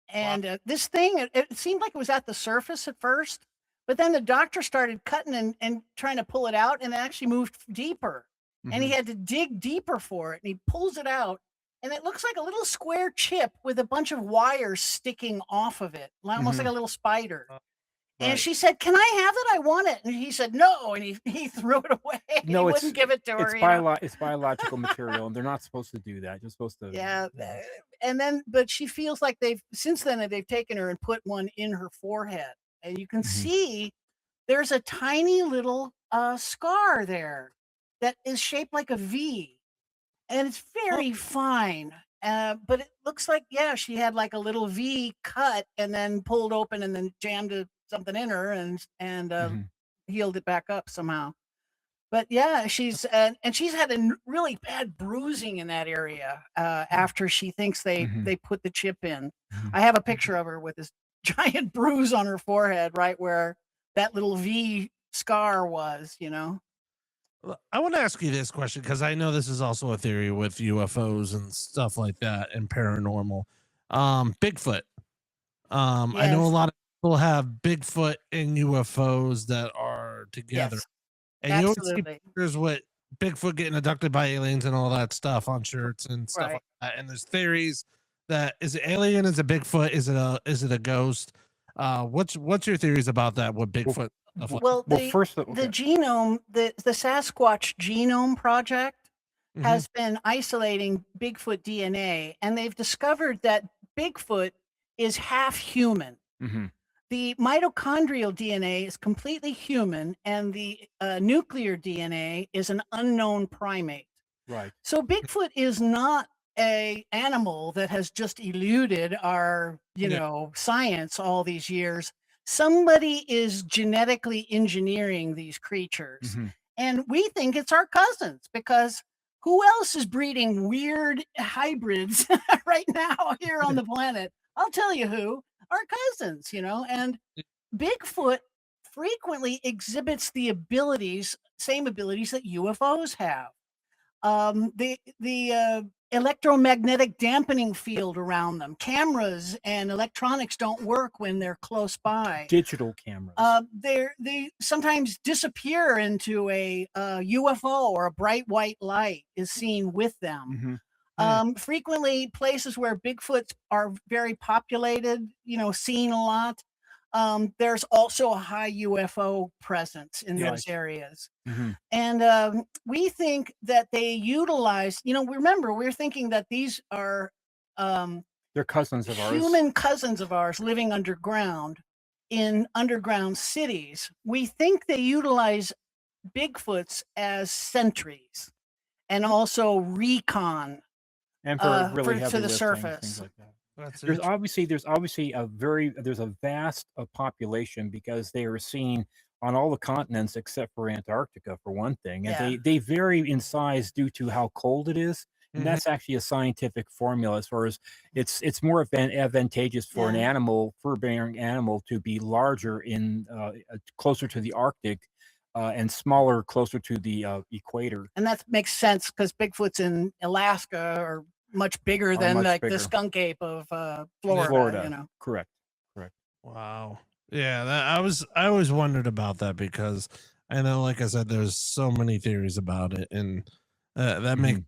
Wow. And this thing, it seemed like it was at the surface at first, but then the doctor started cutting and trying to pull it out, and it actually moved deeper. And he Mhm. had to dig deeper for it. And he pulls it out, and it looks like a little square chip with a bunch of wires sticking off of it, almost like Mhm. a little spider. And Right. she said, "Can I have it? I want it." And he said, "No." And he threw it away. He No, wouldn't give it to her, you know? it's biological material, and they're not supposed to do that. You're supposed to, Yeah, you know. and then but she feels like since then they've taken her and put one in her forehead, and you can Mhm. see there's a tiny little scar there that is shaped like a V, and it's Oh, very fine. But it looks like, yeah, she had like a little V cut and then pulled open and then jammed something in her and Mhm. healed it back up somehow. But yeah, and she's had really bad bruising in that area after she thinks Mhm. they put the chip in. Mhm. I have a picture of her with this giant bruise on her forehead, right where that little V scar was. I want to ask you this question because I know this is also a theory with UFOs and stuff like that and paranormal. Bigfoot. I know a Yes, lot of people have Bigfoot and UFOs that are together, yes, and you always see absolutely, pictures with Bigfoot getting abducted by aliens and all that stuff on shirts and stuff right. like that. And there's theories that is it alien, is it Bigfoot, is it a ghost? What's your theories about that with Well, Bigfoot stuff like? Well, well, first, the okay. genome, the Sasquatch Genome Project Hmm. has been isolating Bigfoot DNA, and they've discovered that Bigfoot is half human. Mhm. The mitochondrial DNA is completely human, and the nuclear DNA is an unknown primate. Right. So Bigfoot is not a animal that has just eluded our, Yeah. science all these years. Somebody is genetically engineering these creatures. Mhm. And we think it's our cousins because who else is breeding weird hybrids right now here on the planet? I'll tell you who, our cousins. And Bigfoot frequently exhibits same abilities that UFOs have. The electromagnetic dampening field around them. Cameras and electronics don't work when they're close by. Digital cameras. They sometimes disappear into a UFO, or a bright white light is seen with them. Mhm. Hmm. Frequently, places where Bigfoots are very populated, seen a lot. There's also a high UFO presence in Right. those areas. Mhm. And we think that they utilize, remember, we're thinking that these are They're cousins of ours. human cousins of ours living underground in underground cities. We think they utilize Bigfoots as sentries and also recon And for really to heavy the lifting, things surface. like that. That's There's obviously there's a vast population because they are seen on all the continents except for Antarctica for one thing, and Yeah. they vary in size due to how cold it is, and Mhm. that's actually a scientific formula as far as it's more advantageous for an Yeah. animal, fur-bearing animal, to be larger closer to the Arctic, and smaller closer to the equator. And that makes sense because Bigfoots in Alaska are much bigger Are than much like the bigger. skunk ape of Yeah. Florida. Correct, correct. Wow. Yeah, I always wondered about that because I know, like I said, there's so many theories about it, and that makes Mhm.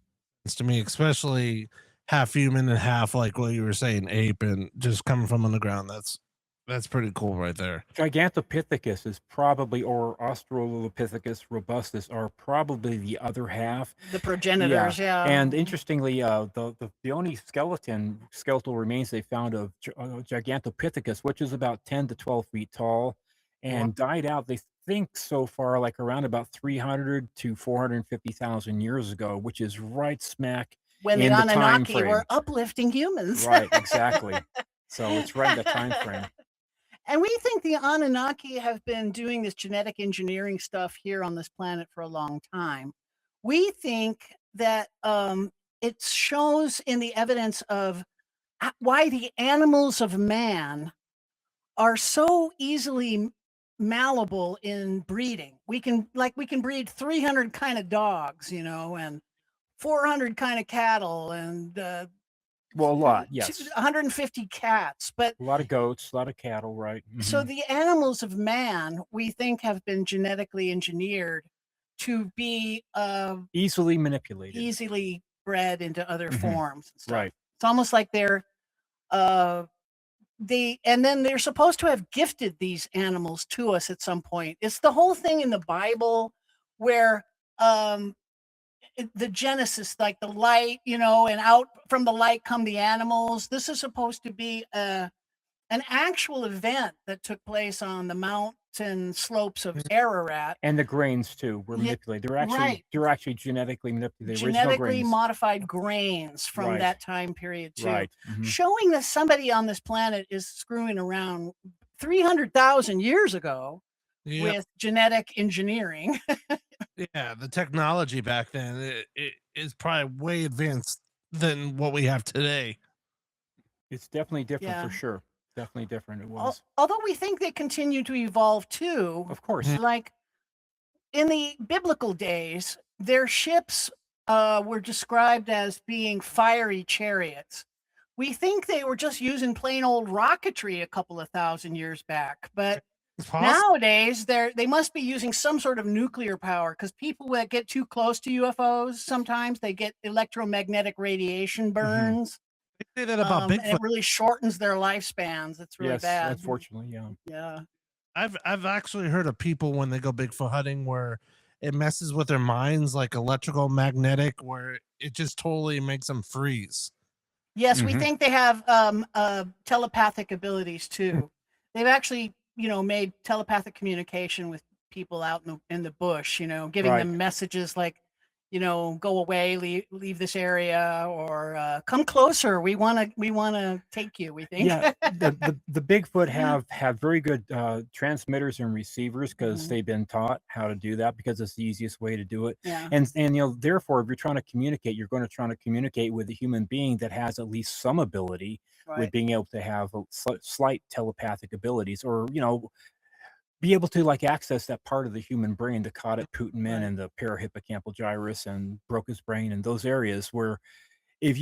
sense to me, especially half human and half like what you were saying, ape, and just coming from underground. That's That's pretty cool right there. Gigantopithecus is probably, or Australopithecus robustus are probably the other half. The Yeah, progenitors, yeah. and interestingly, the only skeletal remains they found of Gigantopithecus, which is about 10 to 12 feet tall, and died out. They think so far like around about 300 to 450,000 years ago, which is right smack When the in the time Anunnaki frame. were uplifting humans. Right, exactly. So it's right in the time frame. And we think the Anunnaki have been doing this genetic engineering stuff here on this planet for a long time. We think that it shows in the evidence of why the animals of man are so easily malleable in breeding. We can breed 300 kind of dogs, and 400 kind of cattle, and Well, a lot, yes. 150 cats, but A lot of goats, a lot of cattle, right? so the animals of man, we think, have been genetically engineered to be Easily manipulated. easily bred into other forms and stuff. Right. It's almost like they're and then they're supposed to have gifted these animals to us at some point. It's the whole thing in the Bible where the Genesis, like the light, and out from the light come the animals. This is supposed to be an actual event that took place on the mountain slopes of Ararat. And the grains too were manipulated. They're actually genetically manipulated. Genetically modified grains from Right. that time period too. Right. Showing that somebody on this planet is screwing around 300,000 years ago with genetic engineering. Yeah, the technology back then it is probably way advanced than what we have today. It's definitely different Yeah. for sure. Definitely different. It was. Although we think they continue to evolve too. Of course. Like in the biblical days, their ships were described as being fiery chariots. We think they were just using plain old rocketry a couple of thousand years back, but nowadays they must be using some sort of nuclear power, because people that get too close to UFOs, sometimes they get electromagnetic radiation burns. They say that about And Bigfoot. it really shortens their lifespans. It's really Yes, bad. unfortunately, yeah. Yeah. I've actually heard of people when they go Bigfoot hunting where it messes with their minds, like electrical magnetic, where it just totally makes them freeze. Yes, we think they have telepathic abilities too. They've actually, made telepathic communication with people out in the bush, giving them messages like, go away, leave this area, or come closer. We want to take you, we think. Yeah, the Bigfoot have very good transmitters and receivers, because they've been taught how to do that, because it's the easiest way to do it. Yeah. And therefore, if you're trying to communicate, you're going to try to communicate with a human being that has at least some ability with being able to have slight telepathic abilities, or be able to access that part of the human brain, the caudate putamen and the parahippocampal gyrus and Broca's brain, and those areas where, if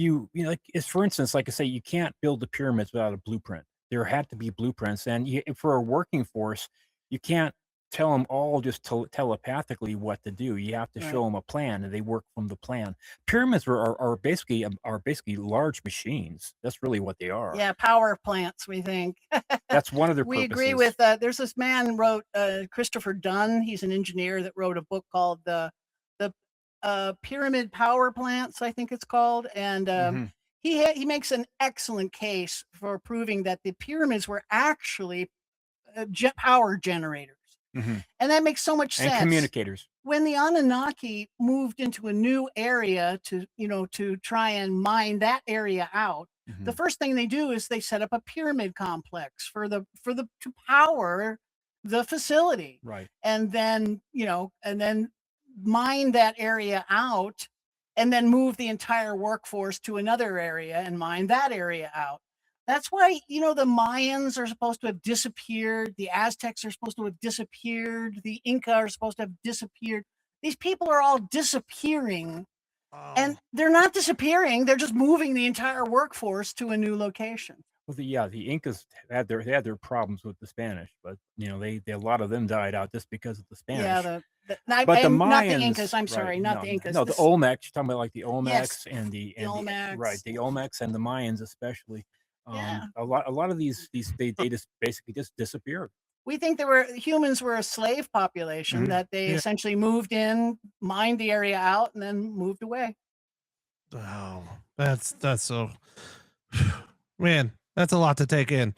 for instance, like I say, you can't build the pyramids without a blueprint. There had to be blueprints, and for a working force, you can't tell them all just telepathically what to do. You have to show them a plan, and they work from the plan. Pyramids are basically large machines. That's really what they are. Yeah, power plants, we think. That's one of their We purposes. agree with there's this man wrote, Christopher Dunn. He's an engineer that wrote a book called the Pyramid Power Plants, I think it's called. And he makes an excellent case for proving that the pyramids were actually power generators. And that makes so much sense. And communicators. When the Anunnaki moved into a new area to try and mine that area out, the first thing they do is they set up a pyramid complex to power the facility. Right. And then, mine that area out, and then move the entire workforce to another area and mine that area out. That's why, the Mayans are supposed to have disappeared. The Aztecs are supposed to have disappeared. The Inca are supposed to have disappeared. These people are all disappearing. And they're not disappearing. They're just moving the entire workforce to a new location. Well, the Incas had their problems with the Spanish, but a lot of them died out just because of the Spanish. Yeah, but the Mayans, not the Incas. I'm sorry, not the Incas. No, the Olmecs. You're talking about like the Olmecs Yes, and the Olmecs. the Olmecs and the Mayans especially. Yeah. A lot of these they just basically just disappeared. We think humans were a slave population Mhm. that they Yeah. essentially moved in, mined the area out, and then moved away. Oh, that's so. Man, that's a lot to take in.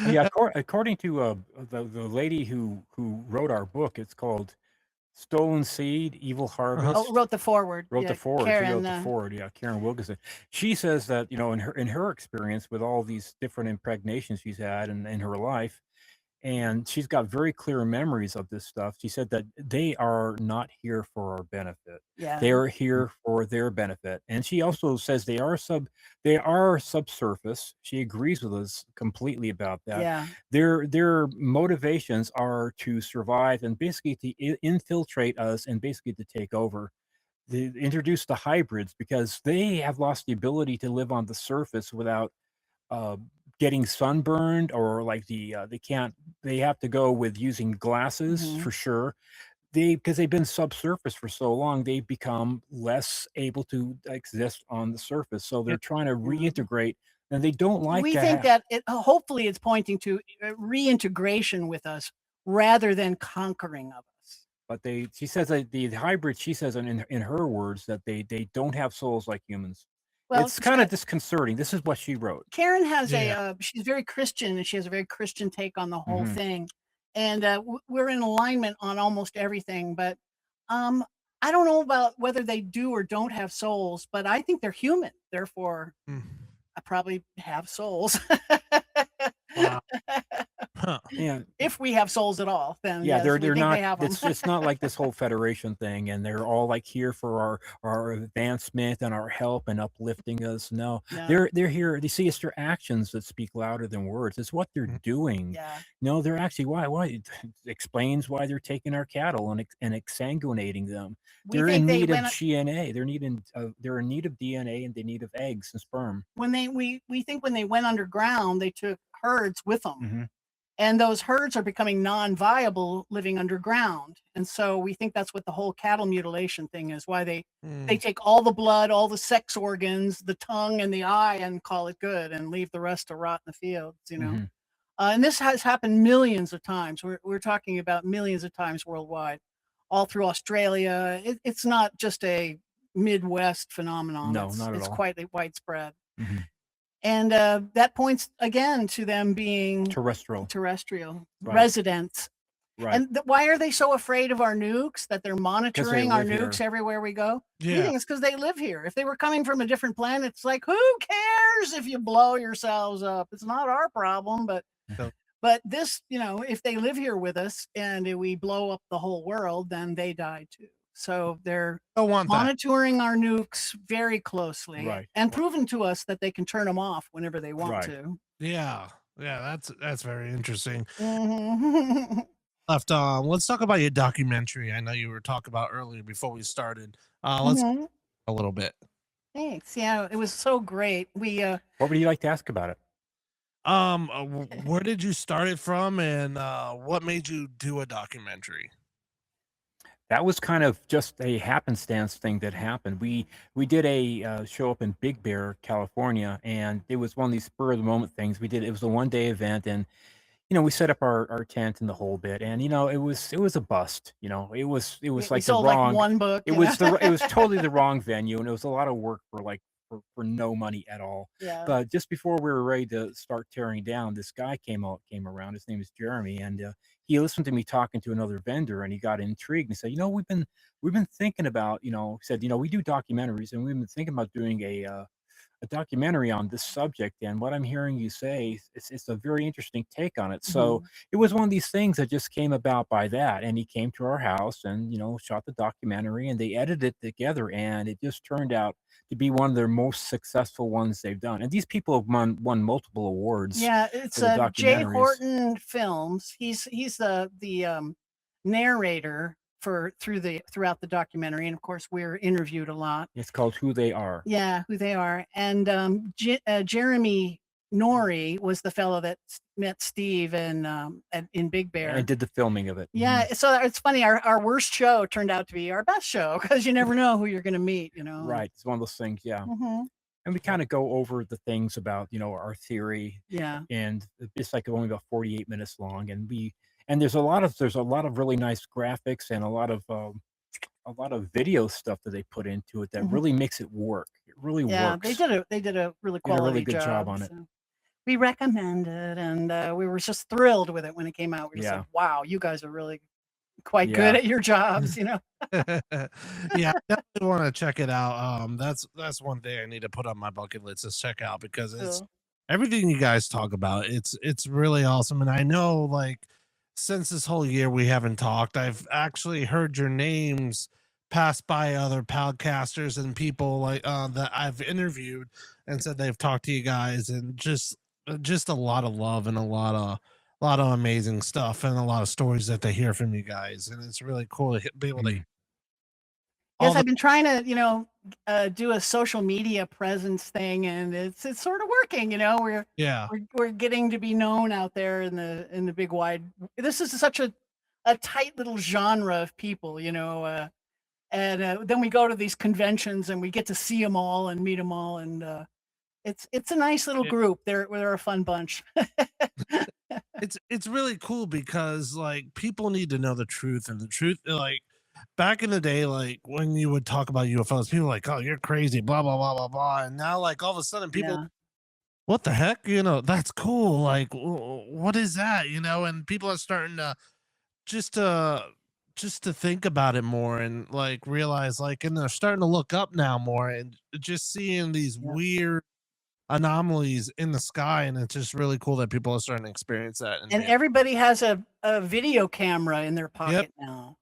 Yeah, according to the lady who wrote our book, it's called Stolen Seed, Evil Uh-huh. Oh, Harvest. wrote the foreword. Wrote Yeah, the forward. She Karen. wrote the forward. Yeah, Karen Wilkinson. She says that in her experience with all these different impregnations she's had in her life, and she's got very clear memories of this stuff. She said that they are not here for our benefit. Yeah. They are here for their benefit. And she also says they are subsurface. She agrees with us completely about that. Yeah. Their motivations are to survive and basically to infiltrate us and basically to take over. They introduce the hybrids because they have lost the ability to live on the surface without uh, getting sunburned, or like they have to go with using glasses Mhm. for sure. Because they've been subsurface for so long, they've become less able to exist on the surface. So they're trying to reintegrate, and they don't like We to think that hopefully it's pointing to reintegration with us rather than conquering of us. but she says that the hybrid, she says in her words, that they don't have souls like humans. Well, It's kind of disconcerting. This is what she wrote. Karen has Yeah. she's very Christian, and she has a very Christian take on the whole Mhm. thing. And we're in alignment on almost everything. But um, I don't know about whether they do or don't have souls, but I think they're human. Therefore, Mm. I probably have souls. Wow. Huh. Yeah. If we have souls at all, then Yeah, yes, we they're think not. they have them. It's not like this whole Federation thing, and they're all like here for our advancement and our help and uplifting us. No, No. they're here. They see it's their actions that speak louder than words. It's what they're Mhm. doing. Yeah. No, they're actually why it explains why they're taking our cattle and exsanguinating them. We They're think in they need of went DNA. They're in need of DNA, and they need of eggs and sperm. when they we think when they went underground, they took herds with them. Hmm. And those herds are becoming non-viable living underground. And so we think that's what the whole cattle mutilation thing is, why they Mm. take all the blood, all the sex organs, the tongue and the eye, and call it good, and leave the rest to rot in the fields, Hmm. And this has happened millions of times. We're talking about millions of times worldwide, all through Australia. It's not just a Midwest phenomenon. No, not at It's all. quite widespread. Hmm. And that points again to them being Terrestrial. terrestrial Right. residents. Right. And why are they so afraid of our nukes, that they're monitoring our live here. nukes everywhere we go? We Yeah. think it's because they live here. If they were coming from a different planet, it's like, who cares if you blow yourselves up? It's not our problem. But No. this, if they live here with us and we blow up the whole world, then they die too. So they're Don't want that. monitoring our nukes very closely, Right. and proven to us that they can turn them off whenever they want Right. to. Yeah. Yeah. That's very interesting. Mhm. Left on. Let's talk about your documentary. I know you were talking about earlier before we started. Let's Mhm. a little bit. Thanks. Yeah, it was so great. We What would you like to ask about it? Where did you start it from, and what made you do a documentary? That was kind of just a happenstance thing that happened. We did a show up in Big Bear, California, and it was one of these spur of the moment things. It was a 1 day event, and we set up our tent and the whole bit, and it was a bust. It was we like the sold like wrong. one book. It was it was totally the wrong venue, and it was a lot of work for no money at all. Yeah. But just before we were ready to start tearing down, this guy came around. His name is Jeremy, and he listened to me talking to another vendor, and he got intrigued and said, we've been thinking about, he said, we do documentaries, and we've been thinking about doing a documentary on this subject, and what I'm hearing you say, it's a very interesting take on it. So it was one of these things that just came about by that, and he came to our house and shot the documentary, and they edited it together, and it just turned out to be one of their most successful ones they've done. And these people have won multiple awards. Yeah, it's for the Jay documentaries. Horton Films. He's the narrator throughout the documentary, and of course we're interviewed a lot. It's called Who They Are. Yeah, who they are. And Jeremy Nori was the fellow that met Steve in Big Bear. And did the filming of it. Yeah, so it's funny. Our worst show turned out to be our best show, because you never know who you're going to meet. Right. It's one of those things. Yeah. Mhm. and we kind of go over the things about our theory, Yeah. and it's like only about 48 minutes long, and there's a lot of really nice graphics and a lot of video stuff that they put into it that Mhm. really makes it work. It really Yeah, works. they did a really Did a really quality good job job. on it. So we recommend it, and we were just thrilled with it when it came out. We just said, Yeah, "Wow, you guys are really quite good yeah. at your jobs," you know. Yeah, I definitely want to check it out. That's one thing I need to put on my bucket list is check out because it's So, everything you guys talk about. It's really awesome, and I know like since this whole year we haven't talked, I've actually heard your names pass by other podcasters and people like that I've interviewed and said they've talked to you guys and just a lot of love and a lot of amazing stuff and a lot of stories that they hear from you guys, and it's really cool to be able to Mhm. all yes, the I've been trying to, do a social media presence thing, and it's sort of working. yeah. We're getting to be known out there in the big wide. This is such a tight little genre of people, and then we go to these conventions and we get to see them all and meet them all, and it's a nice little group. They're a fun bunch. It's really cool because like people need to know the truth and the truth like back in the day like when you would talk about UFOs people were like oh you're crazy blah blah blah blah blah and now like all of a sudden people Yeah, what the heck that's cool like what is that and people are starting to just to just to think about it more and like realize like and they're starting to look up now more and just seeing these yeah. weird anomalies in the sky and it's just really cool that people are starting to experience that and And be everybody has a video camera in their yep. pocket now,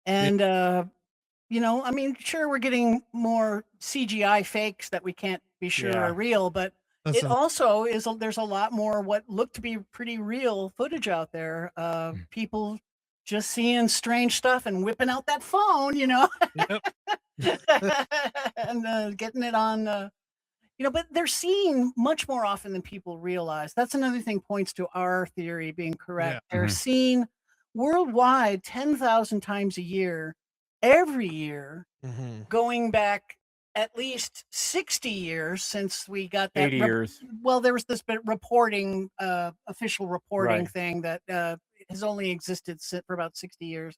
Yeah, and I mean, sure, we're getting more CGI fakes that we can't be sure are Yeah. real, but that's it an also there's a lot more what looked to be pretty real footage out there. Mm. People just seeing strange stuff and whipping out that phone, yep. and getting it on. But they're seen much more often than people realize. That's another thing points to our theory being Yeah. correct. They're Mhm. seen worldwide 10,000 times a year, every year, Mhm. going back at least 60 years since we got that 80 years. well, there was this bit reporting, official reporting Right. thing that has only existed for about 60 years.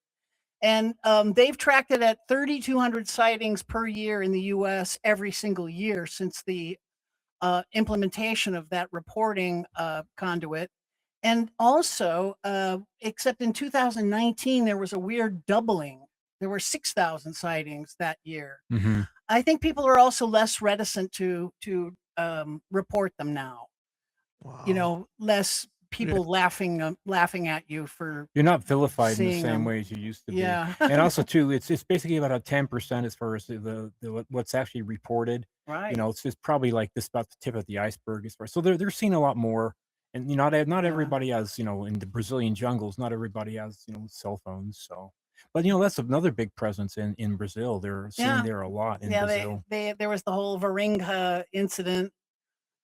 And they've tracked it at 3,200 sightings per year in the US every single year since the implementation of that reporting conduit. And also, except in 2019, there was a weird doubling. There were 6,000 sightings that year. Mhm. I think people are also less reticent to report them now. Wow. Less Yeah. people laughing at you for You're not vilified in the seeing same them. way as you used to be. Yeah. And also too, it's basically about a 10% as far as what's actually reported. Right. It's just probably like this about the tip of the iceberg as far. So they're seeing a lot more. And not Yeah. everybody has, in the Brazilian jungles, not everybody has, cell phones. So but that's another big presence in Brazil. They're seeing Yeah. there a lot in Yeah. Brazil. There was the whole Varinga incident.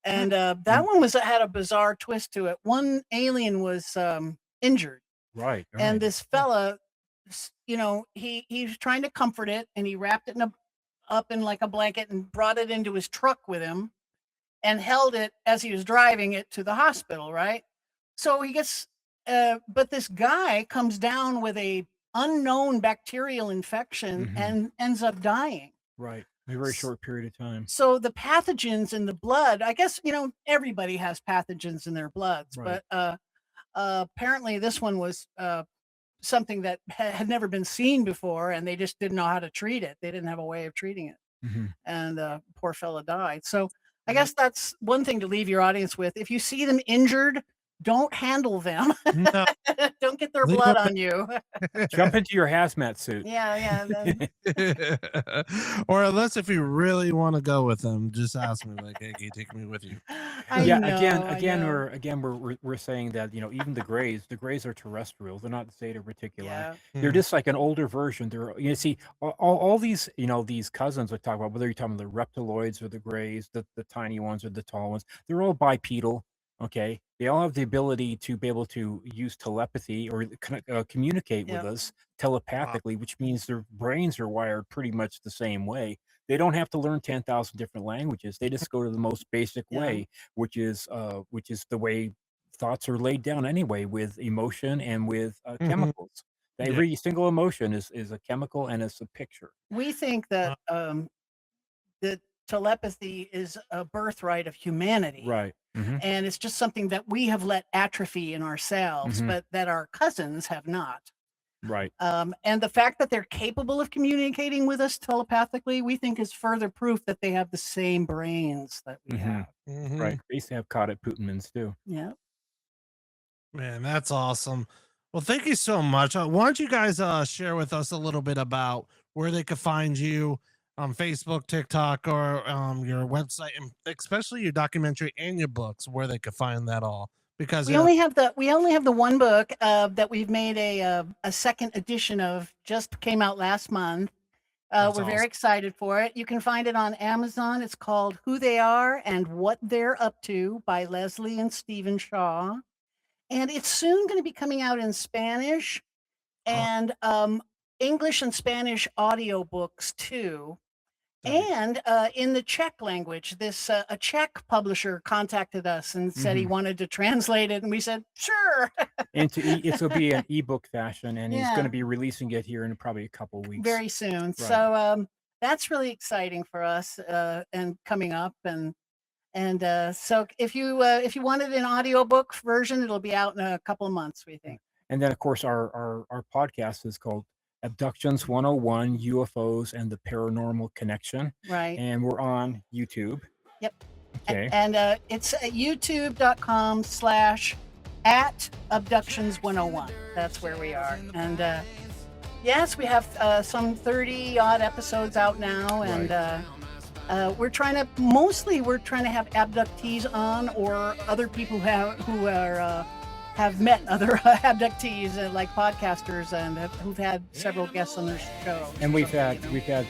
Mm, And that And one had a bizarre twist to it. One alien was injured, right, and right. this fella, he was trying to comfort it, and he wrapped it up in like a blanket and brought it into his truck with him, and held it as he was driving it to the hospital. Right. So he gets, but this guy comes down with a unknown bacterial infection Hmm. and ends up dying. Right. A very short period of time. So the pathogens in the blood, I guess, everybody has pathogens in their bloods, Right. but apparently this one was something that had never been seen before, and they just didn't know how to treat it. They didn't have a way of treating it, Hmm. and poor fella died. So I yeah. guess that's one thing to leave your audience with. If you see them injured, don't handle them. No, Don't get their leave blood 'em on you. Jump into your hazmat suit. Yeah, yeah. Then, or unless if you really want to go with them, just ask me like, "Hey, can you take me with you?" I Yeah, know, I again, know. we're saying that even the grays are terrestrial. They're not Zeta Reticuli. Yeah, They're Mm, just like an older version. See all these these cousins I talk about, whether you're talking about the reptiloids or the grays, the tiny ones or the tall ones, they're all bipedal. Okay, they all have the ability to be able to use telepathy or communicate with Yep. us telepathically, which means their brains are wired pretty much the same way. They don't have to learn 10,000 different languages. They just go to the most basic Yeah. way, which is the way thoughts are laid down anyway, with emotion and with chemicals. Yeah. Every single emotion is a chemical and it's a picture. We think that that telepathy is a birthright of humanity. Right. And it's just something that we have let atrophy in ourselves, but that our cousins have not. Right. And the fact that they're capable of communicating with us telepathically, we think is further proof that they have the same brains that we have. Right. They used to have caught at Putinmans too. Yeah. Man, that's awesome. Well, thank you so much. Why don't you guys share with us a little bit about where they could find you on Facebook, TikTok, or your website, and especially your documentary and your books, where they could find that all. Because we only have the one book that we've made a second edition of, just came out last month. We're very excited for it. You can find it on Amazon. It's called Who They Are and What They're Up To by Leslie and Stephen Shaw. And it's soon going to be coming out in Spanish and English and Spanish audiobooks too. And in the Czech language, a Czech publisher contacted us and said he wanted to translate it, and we said sure. It'll be an ebook fashion, and he's going to be releasing it here in probably a couple of weeks. Very soon. Right. So that's really exciting for us and coming up. And so if you wanted an audiobook version, it'll be out in a couple of months, we think. And then, of course, our podcast is called Abductions 101, UFOs and the Paranormal Connection. Right. And we're on YouTube. Yep. Okay. And it's youtube.com/@abductions101. That's where we are. And yes, we have some 30 odd episodes out now. And we're trying to have abductees on, or other people who have met other abductees, like podcasters, and who've had several guests on their show. And we've had Joshua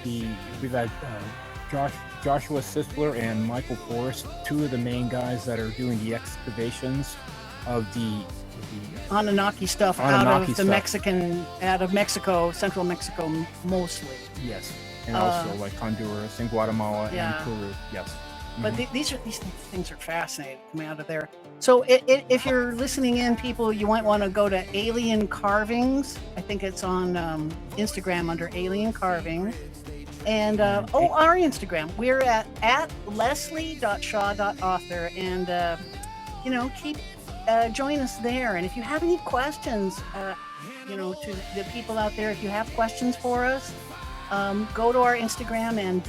Sisler and Michael Forrest, two of the main guys that are doing the excavations of the Anunnaki stuff out of Mexico, central Mexico mostly. Yes, and also like Honduras and Guatemala and Peru. Yes. But these things are fascinating coming out of there. So if you're listening in, people, you might want to go to Alien Carvings. I think it's on Instagram under Alien Carvings. And our Instagram, we're at leslie.shaw.author. And keep join us there. And if you have any questions, to the people out there, if you have questions for us, go to our Instagram and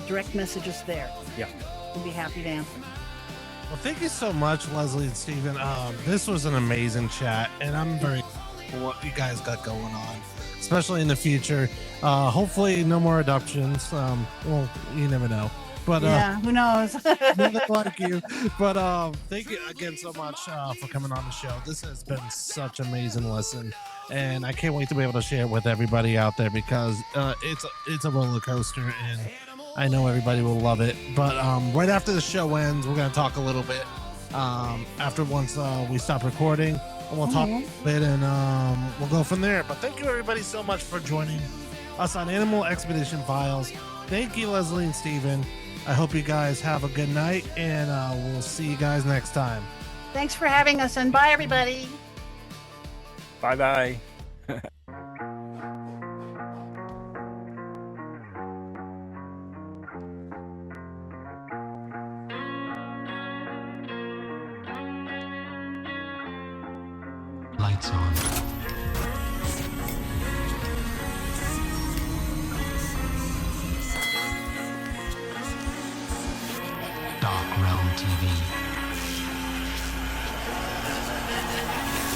direct message us there. Yeah. We'll be happy to answer. Well, thank you so much, Leslie and Stephen. This was an amazing chat, and I'm very for what you guys got going on, especially in the future. Hopefully, no more adoptions. Well, you never know. But who knows? like you. But thank you again so much for coming on the show. This has been such an amazing lesson, and I can't wait to be able to share it with everybody out there, because it's a roller coaster, and I know everybody will love it. But right after the show ends, we're going to talk a little bit once we stop recording, and we'll talk a bit, and we'll go from there. But thank you everybody so much for joining us on Animal Expedition Files. Thank you, Leslie and Stephen. I hope you guys have a good night, and we'll see you guys next time. Thanks for having us, and bye everybody. Bye-bye. Lights on. Dark Realm TV.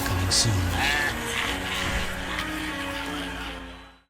Coming soon.